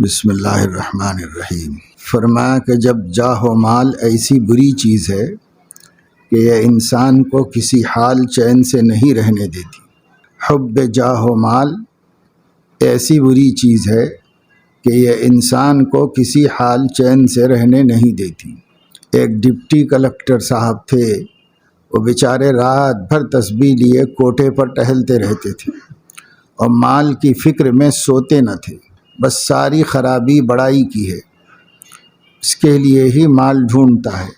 بسم اللہ الرحمن الرحیم۔ فرمایا کہ جب جاہ و مال ایسی بری چیز ہے کہ یہ انسان کو کسی حال چین سے نہیں رہنے دیتی۔ حب جاہ و مال ایسی بری چیز ہے کہ یہ انسان کو کسی حال چین سے رہنے نہیں دیتی۔ ایک ڈپٹی کلکٹر صاحب تھے، وہ بیچارے رات بھر تسبیح لیے کوٹھے پر ٹہلتے رہتے تھے اور مال کی فکر میں سوتے نہ تھے، بس ساری خرابی بڑائی کی ہے، اس کے لیے ہی مال ڈھونڈتا ہے۔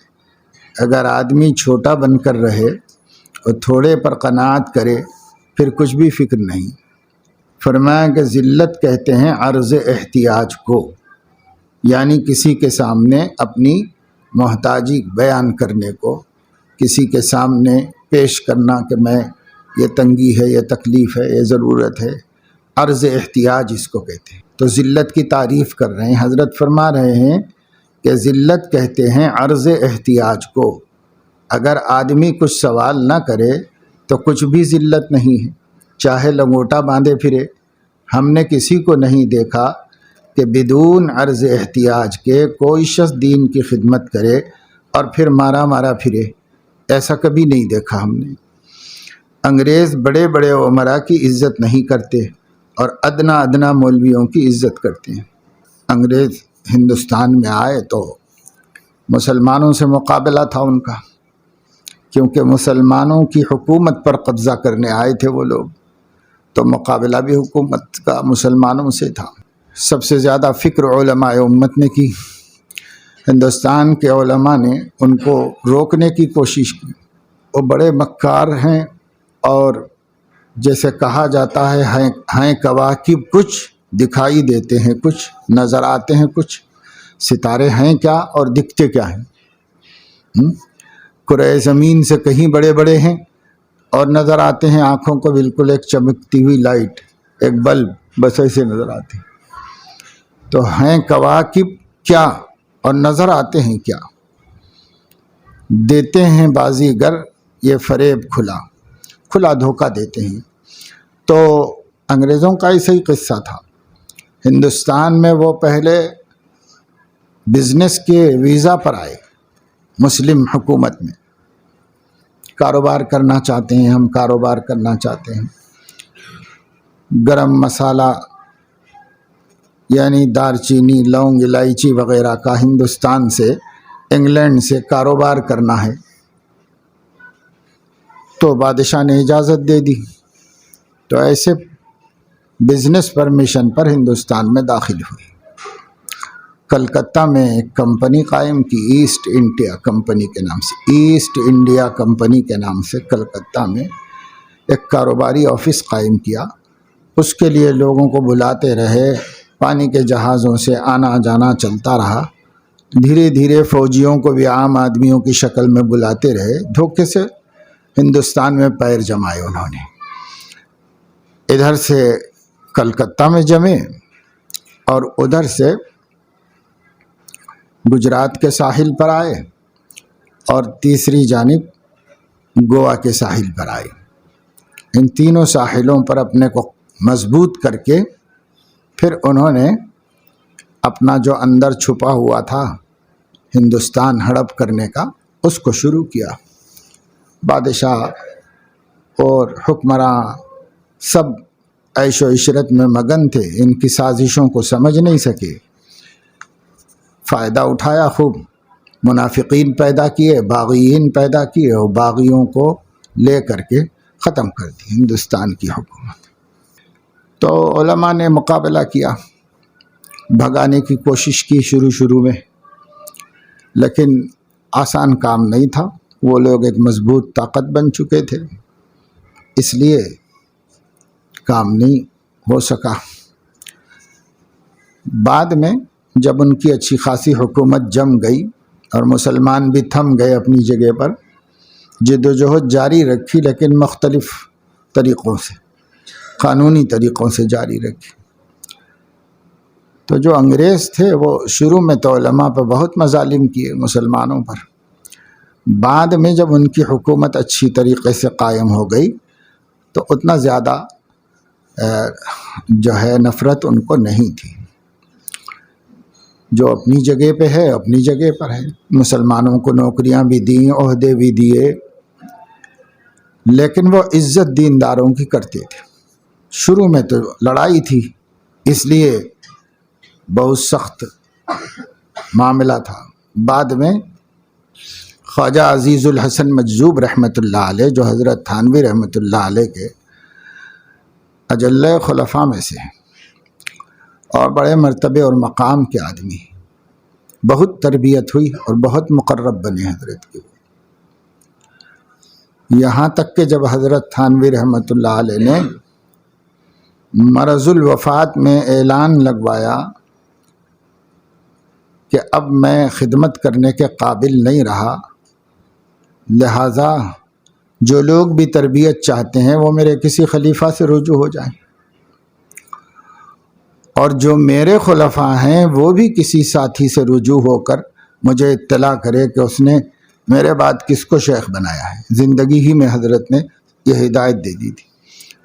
اگر آدمی چھوٹا بن کر رہے اور تھوڑے پر قناعت کرے پھر کچھ بھی فکر نہیں۔ فرمایا کہ ذلت کہتے ہیں عرض احتیاج کو، یعنی کسی کے سامنے اپنی محتاجی بیان کرنے کو، کسی کے سامنے پیش کرنا کہ میں یہ تنگی ہے، یہ تکلیف ہے، یہ ضرورت ہے، عرض احتیاج اس کو کہتے ہیں۔ تو ذلت کی تعریف کر رہے ہیں، حضرت فرما رہے ہیں کہ ذلت کہتے ہیں عرض احتیاج کو۔ اگر آدمی کچھ سوال نہ کرے تو کچھ بھی ذلت نہیں ہے، چاہے لنگوٹا باندھے پھرے۔ ہم نے کسی کو نہیں دیکھا کہ بدون عرض احتیاج کے کوئی شخص دین کی خدمت کرے اور پھر مارا مارا پھرے، ایسا کبھی نہیں دیکھا ہم نے۔ انگریز بڑے بڑے عمرا کی عزت نہیں کرتے اور ادنا ادنا مولویوں کی عزت کرتے ہیں۔ انگریز ہندوستان میں آئے تو مسلمانوں سے مقابلہ تھا ان کا، کیونکہ مسلمانوں کی حکومت پر قبضہ کرنے آئے تھے وہ لوگ، تو مقابلہ بھی حکومت کا مسلمانوں سے تھا۔ سب سے زیادہ فکر علماء امت نے کی، ہندوستان کے علماء نے ان کو روکنے کی کوشش کی۔ وہ بڑے مکار ہیں اور جیسے کہا جاتا ہے ہیں کواکب، کچھ دکھائی دیتے ہیں، کچھ نظر آتے ہیں، کچھ ستارے ہیں کیا اور دکھتے کیا ہیں۔ کرۂ زمین سے کہیں بڑے بڑے ہیں اور نظر آتے ہیں آنکھوں کو بالکل ایک چمکتی ہوئی لائٹ، ایک بلب، بس ایسے نظر آتے ہیں۔ تو ہیں کواکب کیا اور نظر آتے ہیں کیا؟ دیتے ہیں بازیگر یہ فریب کھلا کھلا دھوکہ دیتے ہیں۔ تو انگریزوں کا ایسا ہی قصہ تھا۔ ہندوستان میں وہ پہلے بزنس کے ویزا پر آئے، مسلم حکومت میں کاروبار کرنا چاہتے ہیں، ہم کاروبار کرنا چاہتے ہیں۔ گرم مسالہ یعنی دار چینی، لونگ، الائچی وغیرہ کا ہندوستان سے، انگلینڈ سے کاروبار کرنا ہے، تو بادشاہ نے اجازت دے دی۔ تو ایسے بزنس پرمیشن پر ہندوستان میں داخل ہوئے۔ کلکتہ میں ایک کمپنی قائم کی، ایسٹ انڈیا کمپنی کے نام سے، ایسٹ انڈیا کمپنی کے نام سے کلکتہ میں ایک کاروباری آفس قائم کیا۔ اس کے لیے لوگوں کو بلاتے رہے، پانی کے جہازوں سے آنا جانا چلتا رہا۔ دھیرے دھیرے فوجیوں کو بھی عام آدمیوں کی شکل میں بلاتے رہے، دھوکے سے ہندوستان میں پیر جمائے انہوں نے۔ ادھر سے کلکتہ میں جمے اور ادھر سے گجرات کے ساحل پر آئے اور تیسری جانب گوا کے ساحل پر آئے۔ ان تینوں ساحلوں پر اپنے کو مضبوط کر کے پھر انہوں نے اپنا جو اندر چھپا ہوا تھا ہندوستان ہڑپ کرنے کا، اس کو شروع کیا۔ بادشاہ اور حکمراں سب عیش و عشرت میں مگن تھے، ان کی سازشوں کو سمجھ نہیں سکے، فائدہ اٹھایا خوب، منافقین پیدا کیے، باغیین پیدا کیے اور باغیوں کو لے کر کے ختم کر دی ہندوستان کی حکومت۔ تو علماء نے مقابلہ کیا، بھگانے کی کوشش کی شروع میں، لیکن آسان کام نہیں تھا۔ وہ لوگ ایک مضبوط طاقت بن چکے تھے، اس لیے کام نہیں ہو سکا۔ بعد میں جب ان کی اچھی خاصی حکومت جم گئی اور مسلمان بھی تھم گئے اپنی جگہ پر، جد و جہد جاری رکھی، لیکن مختلف طریقوں سے، قانونی طریقوں سے جاری رکھی۔ تو جو انگریز تھے وہ شروع میں تو علماء پہ بہت مظالم کیے، مسلمانوں پر۔ بعد میں جب ان کی حکومت اچھی طریقے سے قائم ہو گئی تو اتنا زیادہ جو ہے نفرت ان کو نہیں تھی۔ جو اپنی جگہ پہ ہے اپنی جگہ پر ہے، مسلمانوں کو نوکریاں بھی دیں، عہدے بھی دیے، لیکن وہ عزت دینداروں کی کرتے تھے۔ شروع میں تو لڑائی تھی، اس لیے بہت سخت معاملہ تھا۔ بعد میں خواجہ عزیز الحسن مجذوب رحمۃ اللہ علیہ، جو حضرت تھانوی رحمۃ اللہ علیہ کے اجل خلفاء میں سے ہیں اور بڑے مرتبے اور مقام کے آدمی، بہت تربیت ہوئی اور بہت مقرب بنے حضرت کے، یہاں تک کہ جب حضرت تھانوی رحمۃ اللہ علیہ نے مرض الوفات میں اعلان لگوایا کہ اب میں خدمت کرنے کے قابل نہیں رہا، لہٰذا جو لوگ بھی تربیت چاہتے ہیں وہ میرے کسی خلیفہ سے رجوع ہو جائیں، اور جو میرے خلفاء ہیں وہ بھی کسی ساتھی سے رجوع ہو کر مجھے اطلاع کرے کہ اس نے میرے بعد کس کو شیخ بنایا ہے۔ زندگی ہی میں حضرت نے یہ ہدایت دے دی تھی،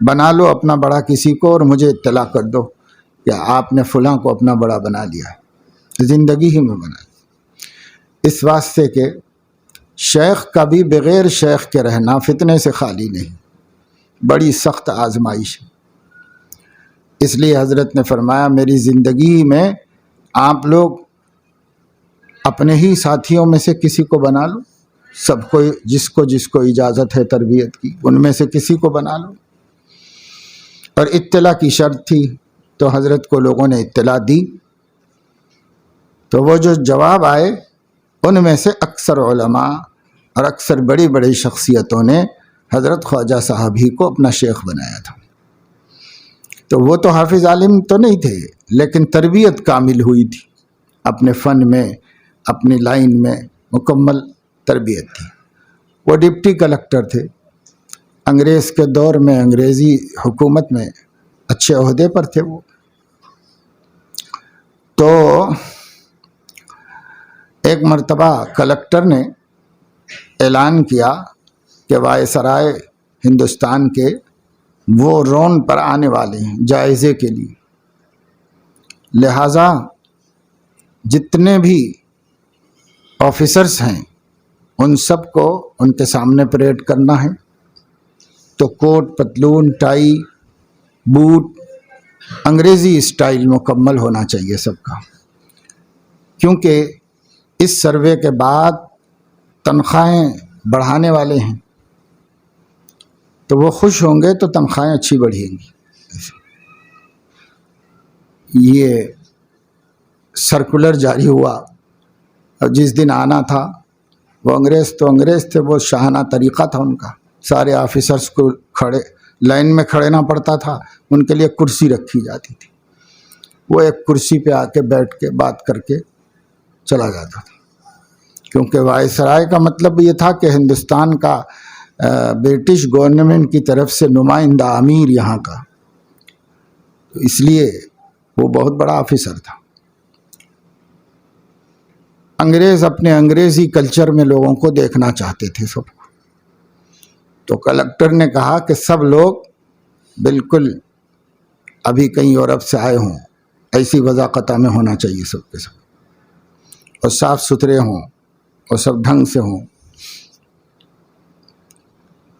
بنا لو اپنا بڑا کسی کو اور مجھے اطلاع کر دو کہ آپ نے فلاں کو اپنا بڑا بنا لیا ہے، زندگی ہی میں بنا لیا، اس واسطے کہ شیخ کا بھی بغیر شیخ کے رہنا فتنے سے خالی نہیں، بڑی سخت آزمائش ہے۔ اس لیے حضرت نے فرمایا میری زندگی میں آپ لوگ اپنے ہی ساتھیوں میں سے کسی کو بنا لو، سب کو جس کو اجازت ہے تربیت کی ان میں سے کسی کو بنا لو، اور اطلاع کی شرط تھی تو حضرت کو لوگوں نے اطلاع دی، تو وہ جو جواب آئے ان میں سے اکثر علماء اور اکثر بڑی بڑی شخصیتوں نے حضرت خواجہ صاحب ہی کو اپنا شیخ بنایا تھا۔ تو وہ تو حافظ عالم تو نہیں تھے، لیکن تربیت کامل ہوئی تھی، اپنے فن میں اپنی لائن میں مکمل تربیت تھی۔ وہ ڈپٹی کلکٹر تھے، انگریز کے دور میں انگریزی حکومت میں اچھے عہدے پر تھے وہ۔ تو ایک مرتبہ کلکٹر نے اعلان کیا کہ وائسرائے ہندوستان کے وہ رون پر آنے والے ہیں جائزے کے لیے، لہٰذا جتنے بھی آفیسرز ہیں ان سب کو ان کے سامنے پریڈ کرنا ہے، تو کوٹ پتلون ٹائی بوٹ انگریزی اسٹائل مکمل ہونا چاہیے سب کا، کیونکہ اس سروے کے بعد تنخواہیں بڑھانے والے ہیں، تو وہ خوش ہوں گے تو تنخواہیں اچھی بڑھیں گی۔ یہ سرکولر جاری ہوا اور جس دن آنا تھا وہ انگریز تھے، وہ شاہانہ طریقہ تھا ان کا، سارے آفیسرز کو لائن میں کھڑنا پڑتا تھا، ان کے لیے کرسی رکھی جاتی تھی، وہ ایک کرسی پہ آ کے بیٹھ کے بات کر کے چلا جاتا تھا، کیونکہ وائسرائے کا مطلب یہ تھا کہ ہندوستان کا برٹش گورنمنٹ کی طرف سے نمائندہ امیر یہاں کا، تو اس لیے وہ بہت بڑا آفیسر تھا۔ انگریز اپنے انگریزی کلچر میں لوگوں کو دیکھنا چاہتے تھے سب کو، تو کلکٹر نے کہا کہ سب لوگ بالکل ابھی کہیں یورپ سے آئے ہوں ایسی وضاقتہ میں ہونا چاہیے سب کے سب، اور صاف ستھرے ہوں اور سب ڈھنگ سے ہوں۔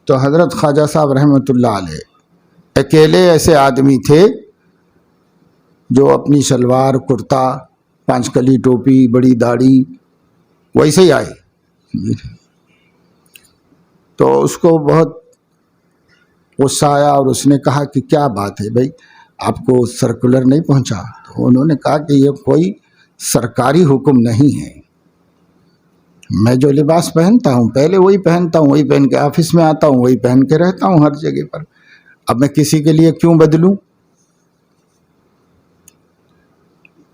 تو حضرت خواجہ صاحب رحمۃ اللہ علیہ اکیلے ایسے آدمی تھے جو اپنی شلوار کرتا 5 کلی ٹوپی بڑی داڑھی ویسے ہی آئے، تو اس کو بہت غصہ آیا اور اس نے کہا کہ کیا بات ہے بھائی، آپ کو سرکولر نہیں پہنچا؟ تو انہوں نے کہا کہ یہ کوئی سرکاری حکم نہیں ہے، میں جو لباس پہنتا ہوں پہلے وہی پہنتا ہوں، وہی پہن کے آفس میں آتا ہوں، وہی پہن کے رہتا ہوں ہر جگہ پر، اب میں کسی کے لیے کیوں بدلوں؟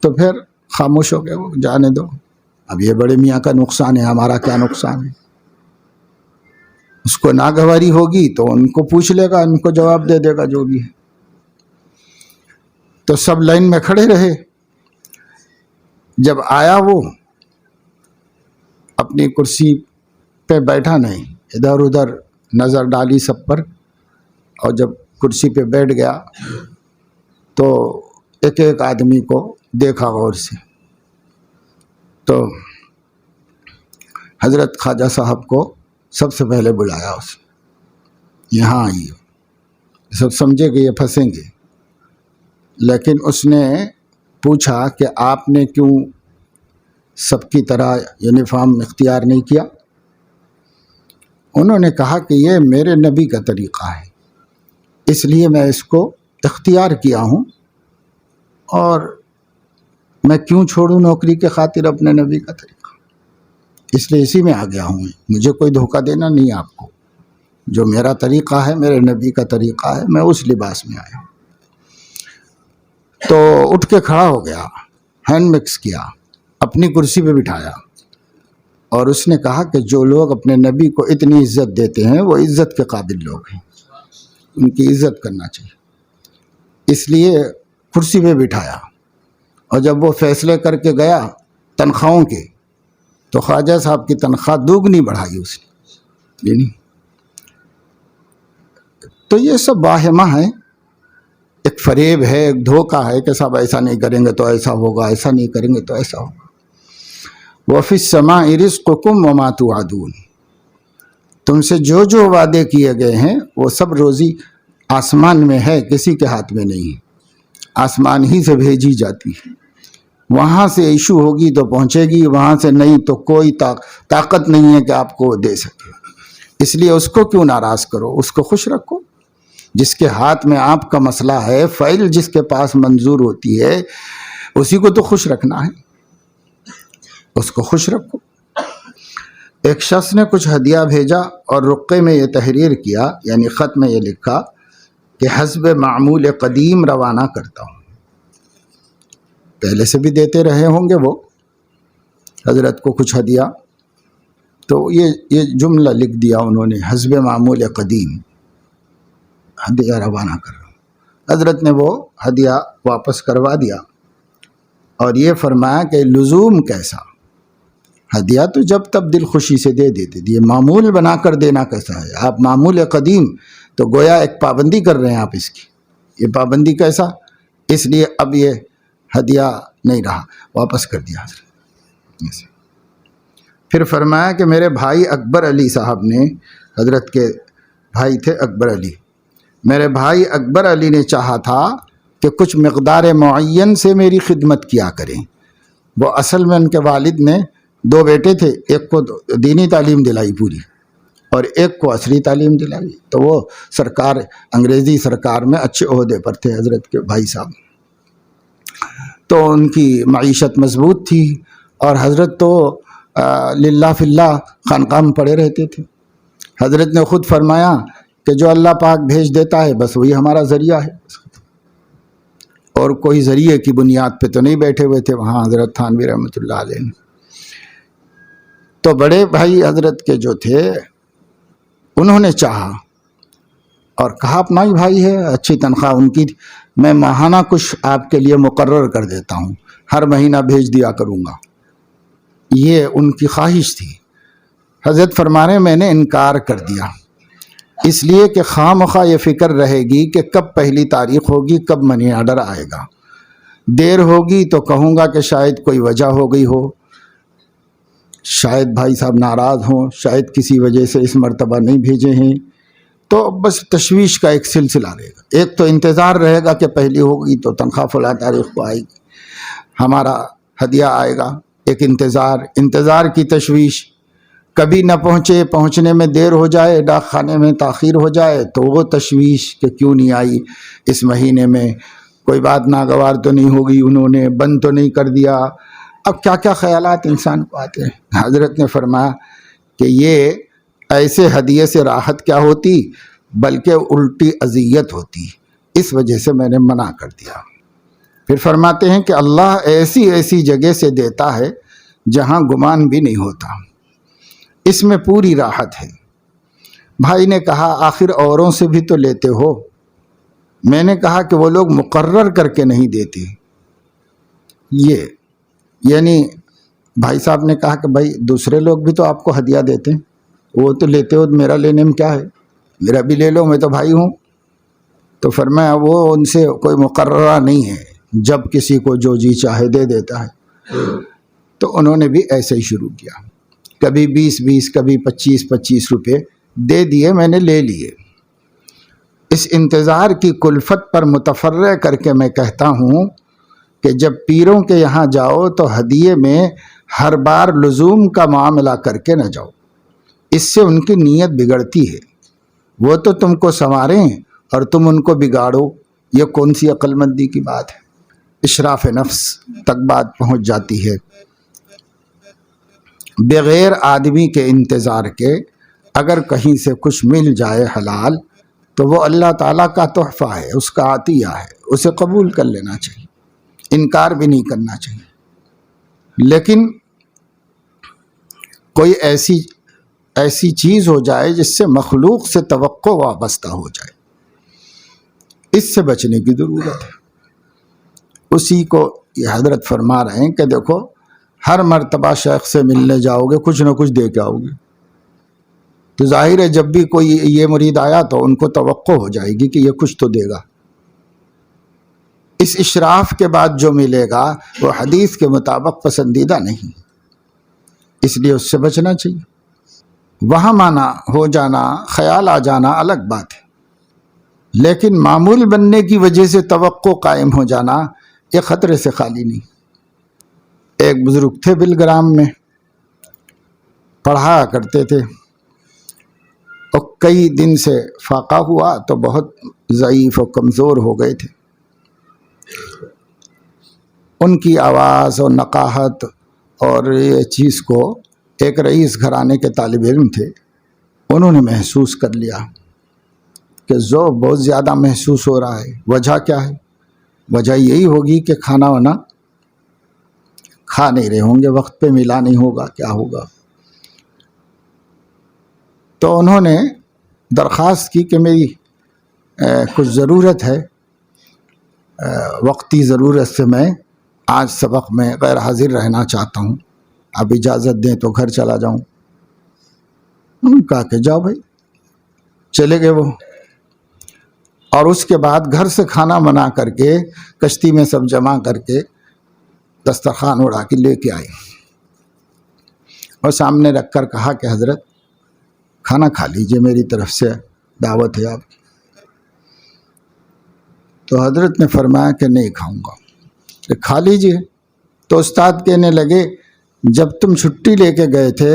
تو پھر خاموش ہو گئے، وہ جانے دو، اب یہ بڑے میاں کا نقصان ہے، ہمارا کیا نقصان ہے؟ اس کو ناگواری ہوگی تو ان کو پوچھ لے گا، ان کو جواب دے دے گا جو بھی ہے۔ تو سب لائن میں کھڑے رہے، جب آیا وہ اپنی کرسی پہ بیٹھا نہیں، ادھر ادھر نظر ڈالی سب پر، اور جب کرسی پہ بیٹھ گیا تو ایک ایک آدمی کو دیکھا غور سے، تو حضرت خواجہ صاحب کو سب سے پہلے بلایا، اس یہاں آئیے، سب سمجھے کہ یہ پھنسیں گے، لیکن اس نے پوچھا کہ آپ نے کیوں سب کی طرح یونیفارم اختیار نہیں کیا؟ انہوں نے کہا کہ یہ میرے نبی کا طریقہ ہے، اس لیے میں اس کو اختیار کیا ہوں، اور میں کیوں چھوڑوں نوکری کے خاطر اپنے نبی کا طریقہ، اس لیے اسی میں آ گیا ہوں، مجھے کوئی دھوکہ دینا نہیں آپ کو، جو میرا طریقہ ہے، میرے نبی کا طریقہ ہے، میں اس لباس میں آیا ہوں۔ تو اٹھ کے کھڑا ہو گیا، ہینڈ مکس کیا، اپنی کرسی پہ بٹھایا، اور اس نے کہا کہ جو لوگ اپنے نبی کو اتنی عزت دیتے ہیں وہ عزت کے قابل لوگ ہیں، ان کی عزت کرنا چاہیے، اس لیے کرسی پہ بٹھایا۔ اور جب وہ فیصلے کر کے گیا تنخواہوں کے، تو خواجہ صاحب کی تنخواہ دوگنی بڑھائی اس نے، یعنی تو یہ سب واہمہ ہیں، ایک فریب ہے، ایک دھوکہ ہے کہ صاحب ایسا نہیں کریں گے تو ایسا ہوگا، ایسا نہیں کریں گے تو ایسا ہوگا۔ وَفِي السَّمَاءِ رِزْقُكُمْ وَمَا تُوعَدُونَ، تم سے جو جو وعدے کیے گئے ہیں وہ سب روزی آسمان میں ہے، کسی کے ہاتھ میں نہیں ہے، آسمان ہی سے بھیجی جاتی ہے، وہاں سے ایشو ہوگی تو پہنچے گی، وہاں سے نہیں تو کوئی طاقت نہیں ہے کہ آپ کو دے سکے، اس لیے اس کو کیوں ناراض کرو، اس کو خوش رکھو، جس کے ہاتھ میں آپ کا مسئلہ ہے، فائل جس کے پاس منظور ہوتی ہے، اسی کو تو خوش رکھنا ہے، اس کو خوش رکھو۔ ایک شخص نے کچھ ہدیہ بھیجا اور رقعے میں یہ تحریر کیا، یعنی خط میں یہ لکھا کہ حسب معمول قدیم روانہ کرتا ہوں۔ پہلے سے بھی دیتے رہے ہوں گے وہ حضرت کو کچھ ہدیہ، تو یہ جملہ لکھ دیا انہوں نے، حسب معمول قدیم، ہدیہ روانہ کر رہا ہوں۔ حضرت نے وہ ہدیہ واپس کروا دیا اور یہ فرمایا کہ لزوم کیسا، ہدیہ تو جب تب دل خوشی سے دے دیتے تھے، یہ معمول بنا کر دینا کیسا ہے؟ آپ معمول قدیم تو گویا ایک پابندی کر رہے ہیں آپ اس کی، یہ پابندی کیسا؟ اس لیے اب یہ ہدیہ نہیں رہا، واپس کر دیا حضرت۔ پھر فرمایا کہ میرے بھائی اکبر علی صاحب نے، حضرت کے بھائی تھے اکبر علی، میرے بھائی اکبر علی نے چاہا تھا کہ کچھ مقدار معین سے میری خدمت کیا کریں۔ وہ اصل میں ان کے والد نے دو بیٹے تھے، ایک کو دینی تعلیم دلائی پوری اور ایک کو عصری تعلیم دلائی، تو وہ سرکار انگریزی سرکار میں اچھے عہدے پر تھے حضرت کے بھائی صاحب، تو ان کی معیشت مضبوط تھی، اور حضرت تو للہ فی اللہ خانقاہ میں پڑے رہتے تھے۔ حضرت نے خود فرمایا کہ جو اللہ پاک بھیج دیتا ہے بس وہی ہمارا ذریعہ ہے، اور کوئی ذریعے کی بنیاد پہ تو نہیں بیٹھے ہوئے تھے وہاں حضرت تھانوی رحمۃ اللہ علیہ۔ تو بڑے بھائی حضرت کے جو تھے انہوں نے چاہا اور کہا اپنا ہی بھائی ہے، اچھی تنخواہ ان کی، میں ماہانہ کچھ آپ کے لیے مقرر کر دیتا ہوں، ہر مہینہ بھیج دیا کروں گا، یہ ان کی خواہش تھی۔ حضرت فرما رہے میں نے انکار کر دیا، اس لیے کہ خواہ مخواہ یہ فکر رہے گی کہ کب پہلی تاریخ ہوگی، کب منی آرڈر آئے گا، دیر ہوگی تو کہوں گا کہ شاید کوئی وجہ ہو گئی ہو، شاید بھائی صاحب ناراض ہوں، شاید کسی وجہ سے اس مرتبہ نہیں بھیجے ہیں، تو بس تشویش کا ایک سلسلہ رہے گا۔ ایک تو انتظار رہے گا کہ پہلی ہوگی تو تنخواہ فلاں تاریخ کو آئے گی، ہمارا ہدیہ آئے گا، ایک انتظار کی تشویش، کبھی نہ پہنچنے میں دیر ہو جائے، ڈاک خانے میں تاخیر ہو جائے تو وہ تشویش کہ کیوں نہیں آئی اس مہینے میں، کوئی بات ناگوار تو نہیں ہوگی، انہوں نے بند تو نہیں کر دیا، اب کیا کیا خیالات انسان کو آتے ہیں۔ حضرت نے فرمایا کہ یہ ایسے ہدیے سے راحت کیا ہوتی بلکہ الٹی اذیت ہوتی، اس وجہ سے میں نے منع کر دیا۔ پھر فرماتے ہیں کہ اللہ ایسی ایسی جگہ سے دیتا ہے جہاں گمان بھی نہیں ہوتا، اس میں پوری راحت ہے۔ بھائی نے کہا آخر اوروں سے بھی تو لیتے ہو؟ میں نے کہا کہ وہ لوگ مقرر کر کے نہیں دیتے، یہ یعنی بھائی صاحب نے کہا کہ بھائی دوسرے لوگ بھی تو آپ کو ہدیہ دیتے ہیں، وہ تو لیتے ہو، میرا لینے میں کیا ہے، میرا بھی لے لو، میں تو بھائی ہوں۔ تو فرمایا وہ ان سے کوئی مقررہ نہیں ہے، جب کسی کو جو جی چاہے دے دیتا ہے۔ تو انہوں نے بھی ایسے ہی شروع کیا، کبھی 20 کبھی 25 روپے دے دیے، میں نے لے لیے۔ اس انتظار کی کلفت پر متفرع کر کے میں کہتا ہوں کہ جب پیروں کے یہاں جاؤ تو ہدیے میں ہر بار لزوم کا معاملہ کر کے نہ جاؤ، اس سے ان کی نیت بگڑتی ہے۔ وہ تو تم کو سنواریں اور تم ان کو بگاڑو، یہ کون سی عقل مندی کی بات ہے؟ اشراف نفس تک بات پہنچ جاتی ہے۔ بغیر آدمی کے انتظار کے اگر کہیں سے کچھ مل جائے حلال تو وہ اللہ تعالیٰ کا تحفہ ہے، اس کا عطیہ ہے، اسے قبول کر لینا چاہیے، انکار بھی نہیں کرنا چاہیے۔ لیکن کوئی ایسی چیز ہو جائے جس سے مخلوق سے توقع وابستہ ہو جائے، اس سے بچنے کی ضرورت ہے۔ اسی کو یہ حضرت فرما رہے ہیں کہ دیکھو ہر مرتبہ شیخ سے ملنے جاؤ گے کچھ نہ کچھ دے کے آؤ گے، تو ظاہر ہے جب بھی کوئی یہ مرید آیا تو ان کو توقع ہو جائے گی کہ یہ کچھ تو دے گا۔ اس اشراف کے بعد جو ملے گا وہ حدیث کے مطابق پسندیدہ نہیں، اس لیے اس سے بچنا چاہیے۔ وہاں مانا ہو جانا، خیال آ جانا الگ بات ہے، لیکن معمول بننے کی وجہ سے توقع قائم ہو جانا یہ خطرے سے خالی نہیں۔ ایک بزرگ تھے بلگرام میں، پڑھایا کرتے تھے، اور کئی دن سے فاقہ ہوا تو بہت ضعیف و کمزور ہو گئے تھے۔ ان کی آواز اور نقاہت اور یہ چیز کو ایک رئیس گھرانے کے طالب علم تھے، انہوں نے محسوس کر لیا کہ ذوق بہت زیادہ محسوس ہو رہا ہے۔ وجہ کیا ہے؟ وجہ یہی ہوگی کہ کھانا وانا کھا نہیں رہے ہوں گے، وقت پہ ملا نہیں ہوگا، کیا ہوگا؟ تو انہوں نے درخواست کی کہ میری کچھ ضرورت ہے، وقتی ضرورت سے میں آج سبق میں غیر حاضر رہنا چاہتا ہوں، آپ اجازت دیں تو گھر چلا جاؤں۔ انہوں نے کہا کہ جاؤ بھائی۔ چلے گئے وہ، اور اس کے بعد گھر سے کھانا بنا کر کے کشتی میں سب جمع کر کے دسترخوان اڑا کے لے کے آئے، اور سامنے رکھ کر کہا کہ حضرت کھانا کھا لیجئے، میری طرف سے دعوت ہے آپ کی۔ تو حضرت نے فرمایا کہ نہیں کھاؤں گا۔ کہ کھا لیجئے۔ تو استاد کہنے لگے جب تم چھٹی لے کے گئے تھے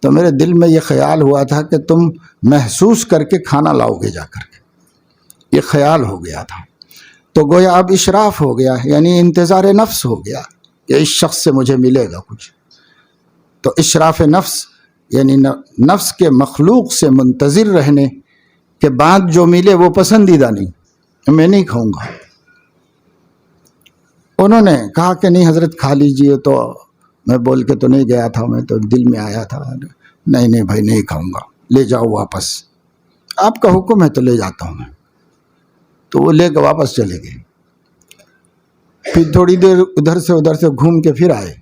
تو میرے دل میں یہ خیال ہوا تھا کہ تم محسوس کر کے کھانا لاؤ گے جا کر کے، یہ خیال ہو گیا تھا، تو گویا اب اشراف ہو گیا، یعنی انتظار نفس ہو گیا کہ اس شخص سے مجھے ملے گا کچھ۔ تو اشراف نفس یعنی نفس کے مخلوق سے منتظر رہنے کے بعد جو ملے وہ پسندیدہ نہیں، میں نہیں کھاؤں گا۔ انہوں نے کہا کہ نہیں حضرت کھا لیجئے، تو میں بول کے تو نہیں گیا تھا، میں تو دل میں آیا تھا، نہیں بھائی نہیں کھاؤں گا، لے جاؤ واپس، آپ کا حکم ہے تو لے جاتا ہوں میں۔ تو وہ لے کے واپس چلے گئے۔ پھر تھوڑی دیر ادھر سے گھوم کے پھر آئے،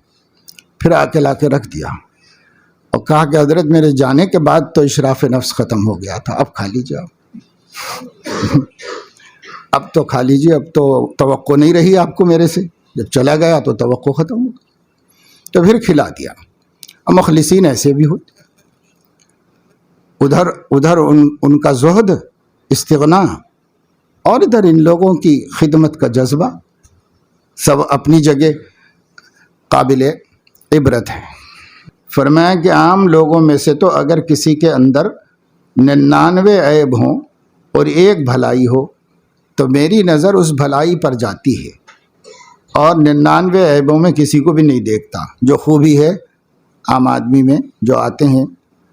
پھر آ کے لا کے رکھ دیا اور کہا کہ حضرت میرے جانے کے بعد تو اشراف نفس ختم ہو گیا تھا، اب کھا لیجیے آپ اب تو کھا لیجیے، اب تو توقع نہیں رہی آپ کو میرے سے، جب چلا گیا تو توقع ختم ہو گئی، تو پھر کھلا دیا۔ اور مخلصین ایسے بھی ہوتے، ادھر ان کا زہد، استغنا، اور ادھر ان لوگوں کی خدمت کا جذبہ، سب اپنی جگہ قابل عبرت ہے۔ فرمایا کہ عام لوگوں میں سے تو اگر کسی کے اندر 99 عیب ہوں اور ایک بھلائی ہو تو میری نظر اس بھلائی پر جاتی ہے، اور 99 عیبوں میں کسی کو بھی نہیں دیکھتا۔ جو خوبی ہے عام آدمی میں، جو آتے ہیں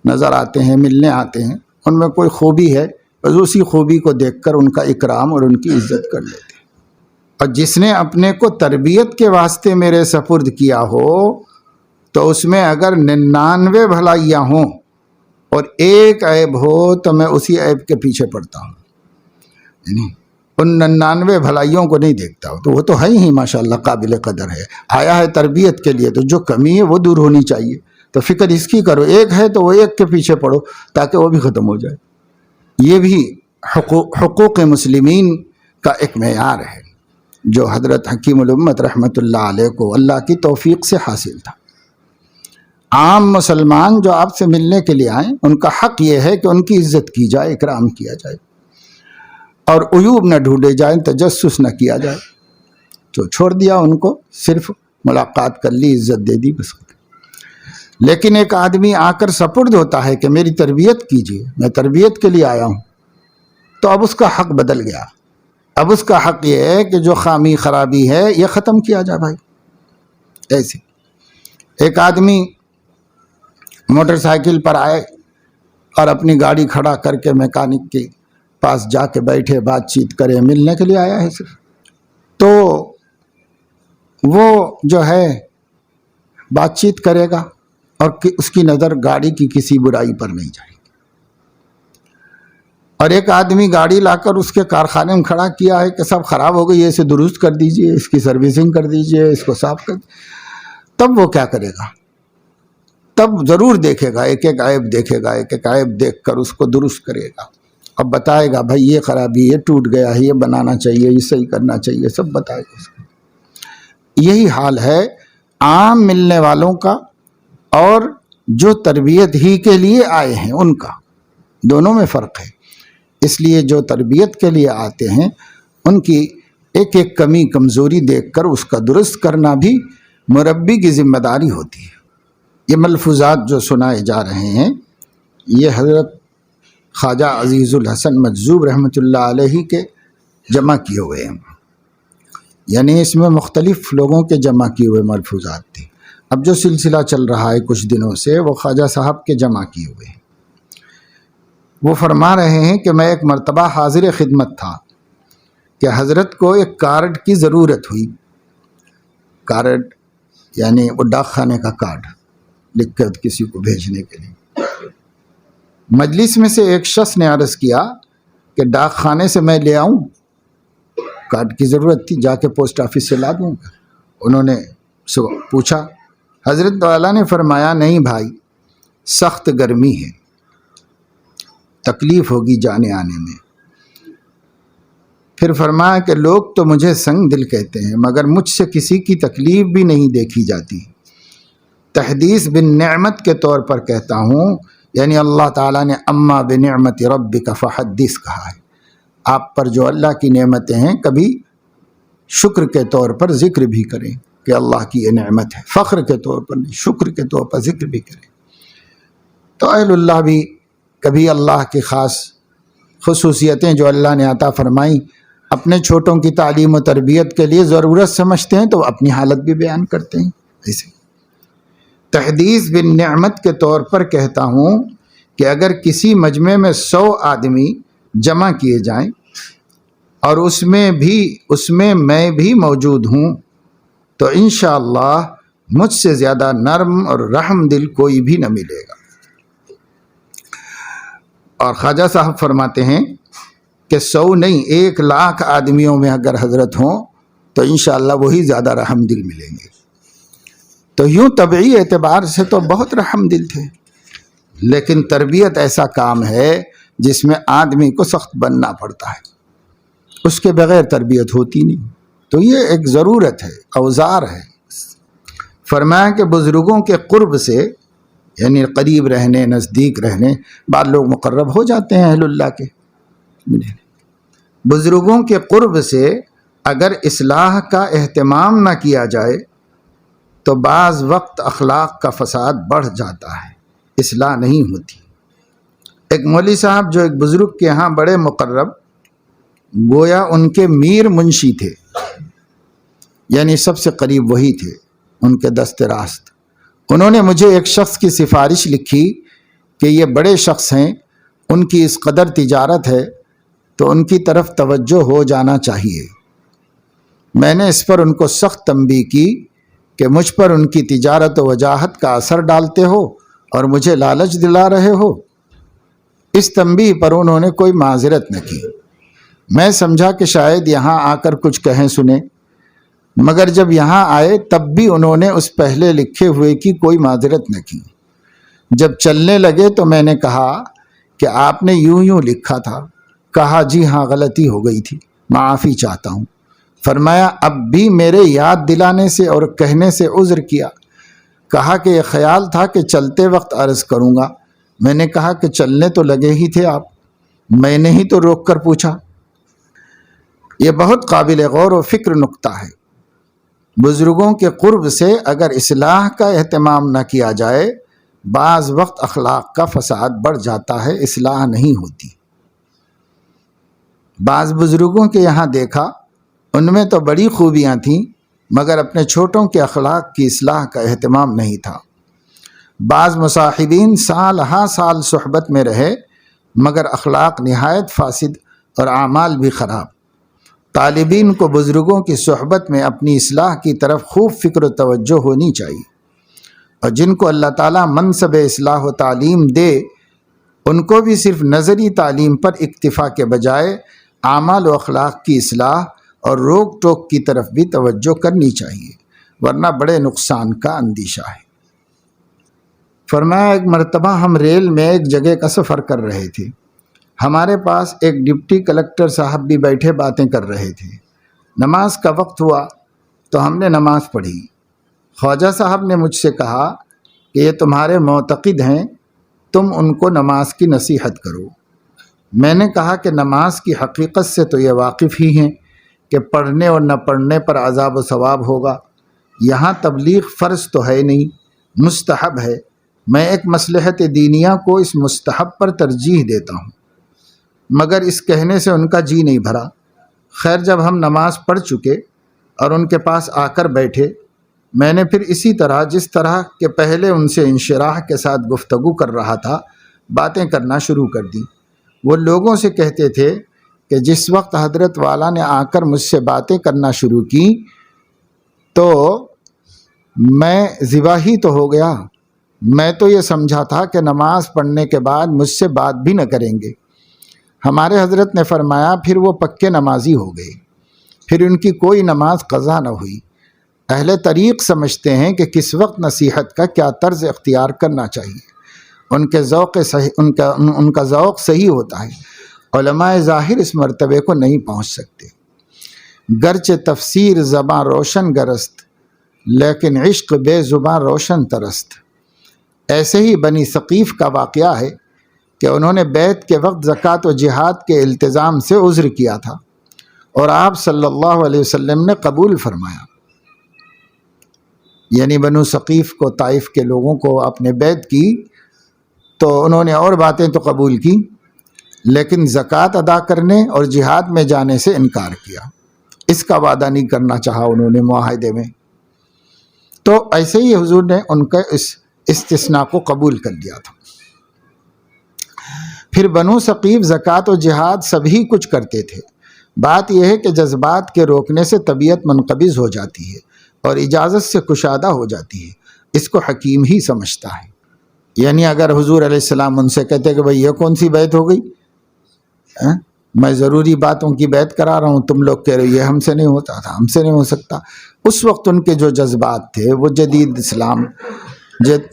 نظر آتے ہیں، ملنے آتے ہیں، ان میں کوئی خوبی ہے، بس اسی خوبی کو دیکھ کر ان کا اکرام اور ان کی عزت کر لیتے ہیں۔ اور جس نے اپنے کو تربیت کے واسطے میرے سپرد کیا ہو تو اس میں اگر 99 بھلائیاں ہوں اور ایک عیب ہو تو میں اسی عیب کے پیچھے پڑتا ہوں، یعنی ان 99 بھلائیوں کو نہیں دیکھتا ہوں، تو وہ تو ہے ہی ماشاءاللہ قابل قدر ہے، آیا ہے تربیت کے لیے، تو جو کمی ہے وہ دور ہونی چاہیے، تو فکر اس کی کرو، ایک ہے تو وہ ایک کے پیچھے پڑو تاکہ وہ بھی ختم ہو جائے۔ یہ بھی حقوق مسلمین کا ایک معیار ہے جو حضرت حکیم الامت رحمۃ اللہ علیہ کو اللہ کی توفیق سے حاصل تھا۔ عام مسلمان جو آپ سے ملنے کے لیے آئیں ان کا حق یہ ہے کہ ان کی عزت کی جائے، اکرام کیا جائے، اور عیوب نہ ڈھونڈے جائیں، تجسس نہ کیا جائے۔ تو چھوڑ دیا ان کو، صرف ملاقات کر لی، عزت دے دی بس۔ لیکن ایک آدمی آ کر سپرد ہوتا ہے کہ میری تربیت کیجیے، میں تربیت کے لیے آیا ہوں، تو اب اس کا حق بدل گیا۔ اب اس کا حق یہ ہے کہ جو خامی خرابی ہے یہ ختم کیا جائے بھائی۔ ایسے ایک آدمی موٹر سائیکل پر آئے اور اپنی گاڑی کھڑا کر کے میکینک کے پاس جا کے بیٹھے، بات چیت کرے، ملنے کے لیے آیا ہے صرف، تو وہ جو ہے بات چیت کرے گا اور اس کی نظر گاڑی کی کسی برائی پر نہیں جائے گی۔ اور ایک آدمی گاڑی لا کر اس کے کارخانے میں کھڑا کیا ہے کہ سب خراب ہو گئی ہے، اسے درست کر دیجئے، اس کی سروسنگ کر دیجئے، اس کو صاف کر دیجئے، تب وہ کیا کرے گا؟ تب ضرور دیکھے گا، ایک ایک عیب دیکھے گا، ایک ایک عیب دیکھ کر اس کو درست کرے گا۔ اب بتائے گا بھائی یہ خرابی، یہ ٹوٹ گیا ہے، یہ بنانا چاہیے، یہ صحیح کرنا چاہیے، سب بتائے گا اس کو۔ یہی حال ہے عام ملنے والوں کا اور جو تربیت ہی کے لیے آئے ہیں ان کا، دونوں میں فرق ہے۔ اس لیے جو تربیت کے لیے آتے ہیں ان کی ایک ایک کمی کمزوری دیکھ کر اس کا درست کرنا بھی مربی کی ذمہ داری ہوتی ہے۔ یہ ملفوظات جو سنائے جا رہے ہیں یہ حضرت خواجہ عزیز الحسن مجذوب رحمۃ اللہ علیہ کے جمع کیے ہوئے ہیں، یعنی اس میں مختلف لوگوں کے جمع کیے ہوئے ملفوظات تھے۔ اب جو سلسلہ چل رہا ہے کچھ دنوں سے وہ خواجہ صاحب کے جمع کیے ہوئے ہیں۔ وہ فرما رہے ہیں کہ میں ایک مرتبہ حاضر خدمت تھا کہ حضرت کو ایک کارڈ کی ضرورت ہوئی۔ کارڈ یعنی وہ ڈاک خانے کا کارڈ لکھ کر کسی کو بھیجنے کے لیے۔ مجلس میں سے ایک شخص نے عرض کیا کہ ڈاک خانے سے میں لے آؤں، کارڈ کی ضرورت تھی، جا کے پوسٹ آفس سے لا دوں گا۔ انہوں نے پوچھا، حضرت والا نے فرمایا نہیں بھائی، سخت گرمی ہے، تکلیف ہوگی جانے آنے میں۔ پھر فرمایا کہ لوگ تو مجھے سنگ دل کہتے ہیں مگر مجھ سے کسی کی تکلیف بھی نہیں دیکھی جاتی۔ تحدیث بن نعمت کے طور پر کہتا ہوں، یعنی اللہ تعالیٰ نے اما بنعمت ربک فحدث کہا ہے، آپ پر جو اللہ کی نعمتیں ہیں کبھی شکر کے طور پر ذکر بھی کریں کہ اللہ کی یہ نعمت ہے، فخر کے طور پر نہیں، شکر کے طور پر ذکر بھی کریں۔ تو اہل اللہ بھی کبھی اللہ کی خاص خصوصیتیں جو اللہ نے عطا فرمائیں اپنے چھوٹوں کی تعلیم و تربیت کے لیے ضرورت سمجھتے ہیں تو اپنی حالت بھی بیان کرتے ہیں۔ ایسے تحدیث بن نعمت کے طور پر کہتا ہوں کہ اگر کسی مجمع میں 100 آدمی جمع کیے جائیں اور اس میں میں بھی موجود ہوں تو انشاءاللہ مجھ سے زیادہ نرم اور رحم دل کوئی بھی نہ ملے گا۔ اور خواجہ صاحب فرماتے ہیں کہ 100 نہیں 1,00,000 آدمیوں میں اگر حضرت ہوں تو انشاءاللہ وہی زیادہ رحم دل ملیں گے۔ تو یوں طبعی اعتبار سے تو بہت رحم دل تھے، لیکن تربیت ایسا کام ہے جس میں آدمی کو سخت بننا پڑتا ہے، اس کے بغیر تربیت ہوتی نہیں۔ تو یہ ایک ضرورت ہے، اوزار ہے۔ فرمایا کہ بزرگوں کے قرب سے یعنی قریب رہنے، نزدیک رہنے، بعض لوگ مقرب ہو جاتے ہیں اہل اللہ کے، بزرگوں کے قرب سے اگر اصلاح کا اہتمام نہ کیا جائے تو بعض وقت اخلاق کا فساد بڑھ جاتا ہے، اصلاح نہیں ہوتی۔ ایک مولوی صاحب جو ایک بزرگ کے ہاں بڑے مقرب، گویا ان کے میر منشی تھے، یعنی سب سے قریب وہی تھے، ان کے دست راست۔ انہوں نے مجھے ایک شخص کی سفارش لکھی کہ یہ بڑے شخص ہیں، ان کی اس قدر تجارت ہے تو ان کی طرف توجہ ہو جانا چاہیے۔ میں نے اس پر ان کو سخت تنبیہ کی کہ مجھ پر ان کی تجارت و وجاہت کا اثر ڈالتے ہو اور مجھے لالچ دلا رہے ہو۔ اس تنبیہ پر انہوں نے کوئی معذرت نہ کی۔ میں سمجھا کہ شاید یہاں آ کر کچھ کہیں سنیں، مگر جب یہاں آئے تب بھی انہوں نے اس پہلے لکھے ہوئے کی کوئی معذرت نہ کی۔ جب چلنے لگے تو میں نے کہا کہ آپ نے یوں لکھا تھا۔ کہا جی ہاں غلطی ہو گئی تھی، معافی چاہتا ہوں۔ فرمایا اب بھی میرے یاد دلانے سے اور کہنے سے عذر کیا، کہا کہ یہ خیال تھا کہ چلتے وقت عرض کروں گا۔ میں نے کہا کہ چلنے تو لگے ہی تھے آپ، میں نے ہی تو روک کر پوچھا۔ یہ بہت قابل غور و فکر نکتہ ہے۔ بزرگوں کے قرب سے اگر اصلاح کا اہتمام نہ کیا جائے، بعض وقت اخلاق کا فساد بڑھ جاتا ہے، اصلاح نہیں ہوتی۔ بعض بزرگوں کے یہاں دیکھا، ان میں تو بڑی خوبیاں تھیں، مگر اپنے چھوٹوں کے اخلاق کی اصلاح کا اہتمام نہیں تھا۔ بعض مصاحبین سال ہا سال صحبت میں رہے، مگر اخلاق نہایت فاسد اور اعمال بھی خراب۔ طالبین کو بزرگوں کی صحبت میں اپنی اصلاح کی طرف خوب فکر و توجہ ہونی چاہیے، اور جن کو اللہ تعالیٰ منصب اصلاح و تعلیم دے، ان کو بھی صرف نظری تعلیم پر اکتفا کے بجائے اعمال و اخلاق کی اصلاح اور روک ٹوک کی طرف بھی توجہ کرنی چاہیے، ورنہ بڑے نقصان کا اندیشہ ہے۔ فرمایا ایک مرتبہ ہم ریل میں ایک جگہ کا سفر کر رہے تھے، ہمارے پاس ایک ڈپٹی کلکٹر صاحب بھی بیٹھے باتیں کر رہے تھے۔ نماز کا وقت ہوا تو ہم نے نماز پڑھی۔ خواجہ صاحب نے مجھ سے کہا کہ یہ تمہارے معتقد ہیں، تم ان کو نماز کی نصیحت کرو۔ میں نے کہا کہ نماز کی حقیقت سے تو یہ واقف ہی ہیں کہ پڑھنے اور نہ پڑھنے پر عذاب و ثواب ہوگا۔ یہاں تبلیغ فرض تو ہے نہیں، مستحب ہے۔ میں ایک مصلحت دینیہ کو اس مستحب پر ترجیح دیتا ہوں، مگر اس کہنے سے ان کا جی نہیں بھرا۔ خیر جب ہم نماز پڑھ چکے اور ان کے پاس آ کر بیٹھے، میں نے پھر اسی طرح جس طرح کہ پہلے ان سے انشراح کے ساتھ گفتگو کر رہا تھا، باتیں کرنا شروع کر دی۔ وہ لوگوں سے کہتے تھے کہ جس وقت حضرت والا نے آ کر مجھ سے باتیں کرنا شروع کی تو میں ذبح ہی تو ہو گیا۔ میں تو یہ سمجھا تھا کہ نماز پڑھنے کے بعد مجھ سے بات بھی نہ کریں گے۔ ہمارے حضرت نے فرمایا پھر وہ پکے نمازی ہو گئے، پھر ان کی کوئی نماز قضا نہ ہوئی۔ اہل طریق سمجھتے ہیں کہ کس وقت نصیحت کا کیا طرز اختیار کرنا چاہیے، ان کا ذوق صحیح ہوتا ہے۔ علماء ظاہر اس مرتبے کو نہیں پہنچ سکتے۔ گرچہ تفسیر زباں روشن گرست، لیکن عشق بے زباں روشن ترست۔ ایسے ہی بنی ثقیف کا واقعہ ہے کہ انہوں نے بیعت کے وقت زکوٰۃ و جہاد کے التزام سے عذر کیا تھا، اور آپ صلی اللہ علیہ وسلم نے قبول فرمایا۔ یعنی بنو ثقیف کو، طائف کے لوگوں کو آپ نے بیعت کی تو انہوں نے اور باتیں تو قبول کی، لیکن زکوٰۃ ادا کرنے اور جہاد میں جانے سے انکار کیا۔ اس کا وعدہ نہیں کرنا چاہا انہوں نے معاہدے میں۔ تو ایسے ہی حضور نے ان کا اس استثناء کو قبول کر لیا تھا۔ پھر بنو ثقیف زکوٰۃ و جہاد سبھی کچھ کرتے تھے۔ بات یہ ہے کہ جذبات کے روکنے سے طبیعت منقبض ہو جاتی ہے اور اجازت سے کشادہ ہو جاتی ہے۔ اس کو حکیم ہی سمجھتا ہے۔ یعنی اگر حضور علیہ السلام ان سے کہتے کہ بھئی یہ کون سی بیعت ہو گئی، میں ضروری باتوں کی بیعت کرا رہا ہوں، تم لوگ کہہ رہے یہ ہم سے نہیں ہوتا تھا، ہم سے نہیں ہو سکتا۔ اس وقت ان کے جو جذبات تھے، وہ جدید اسلام،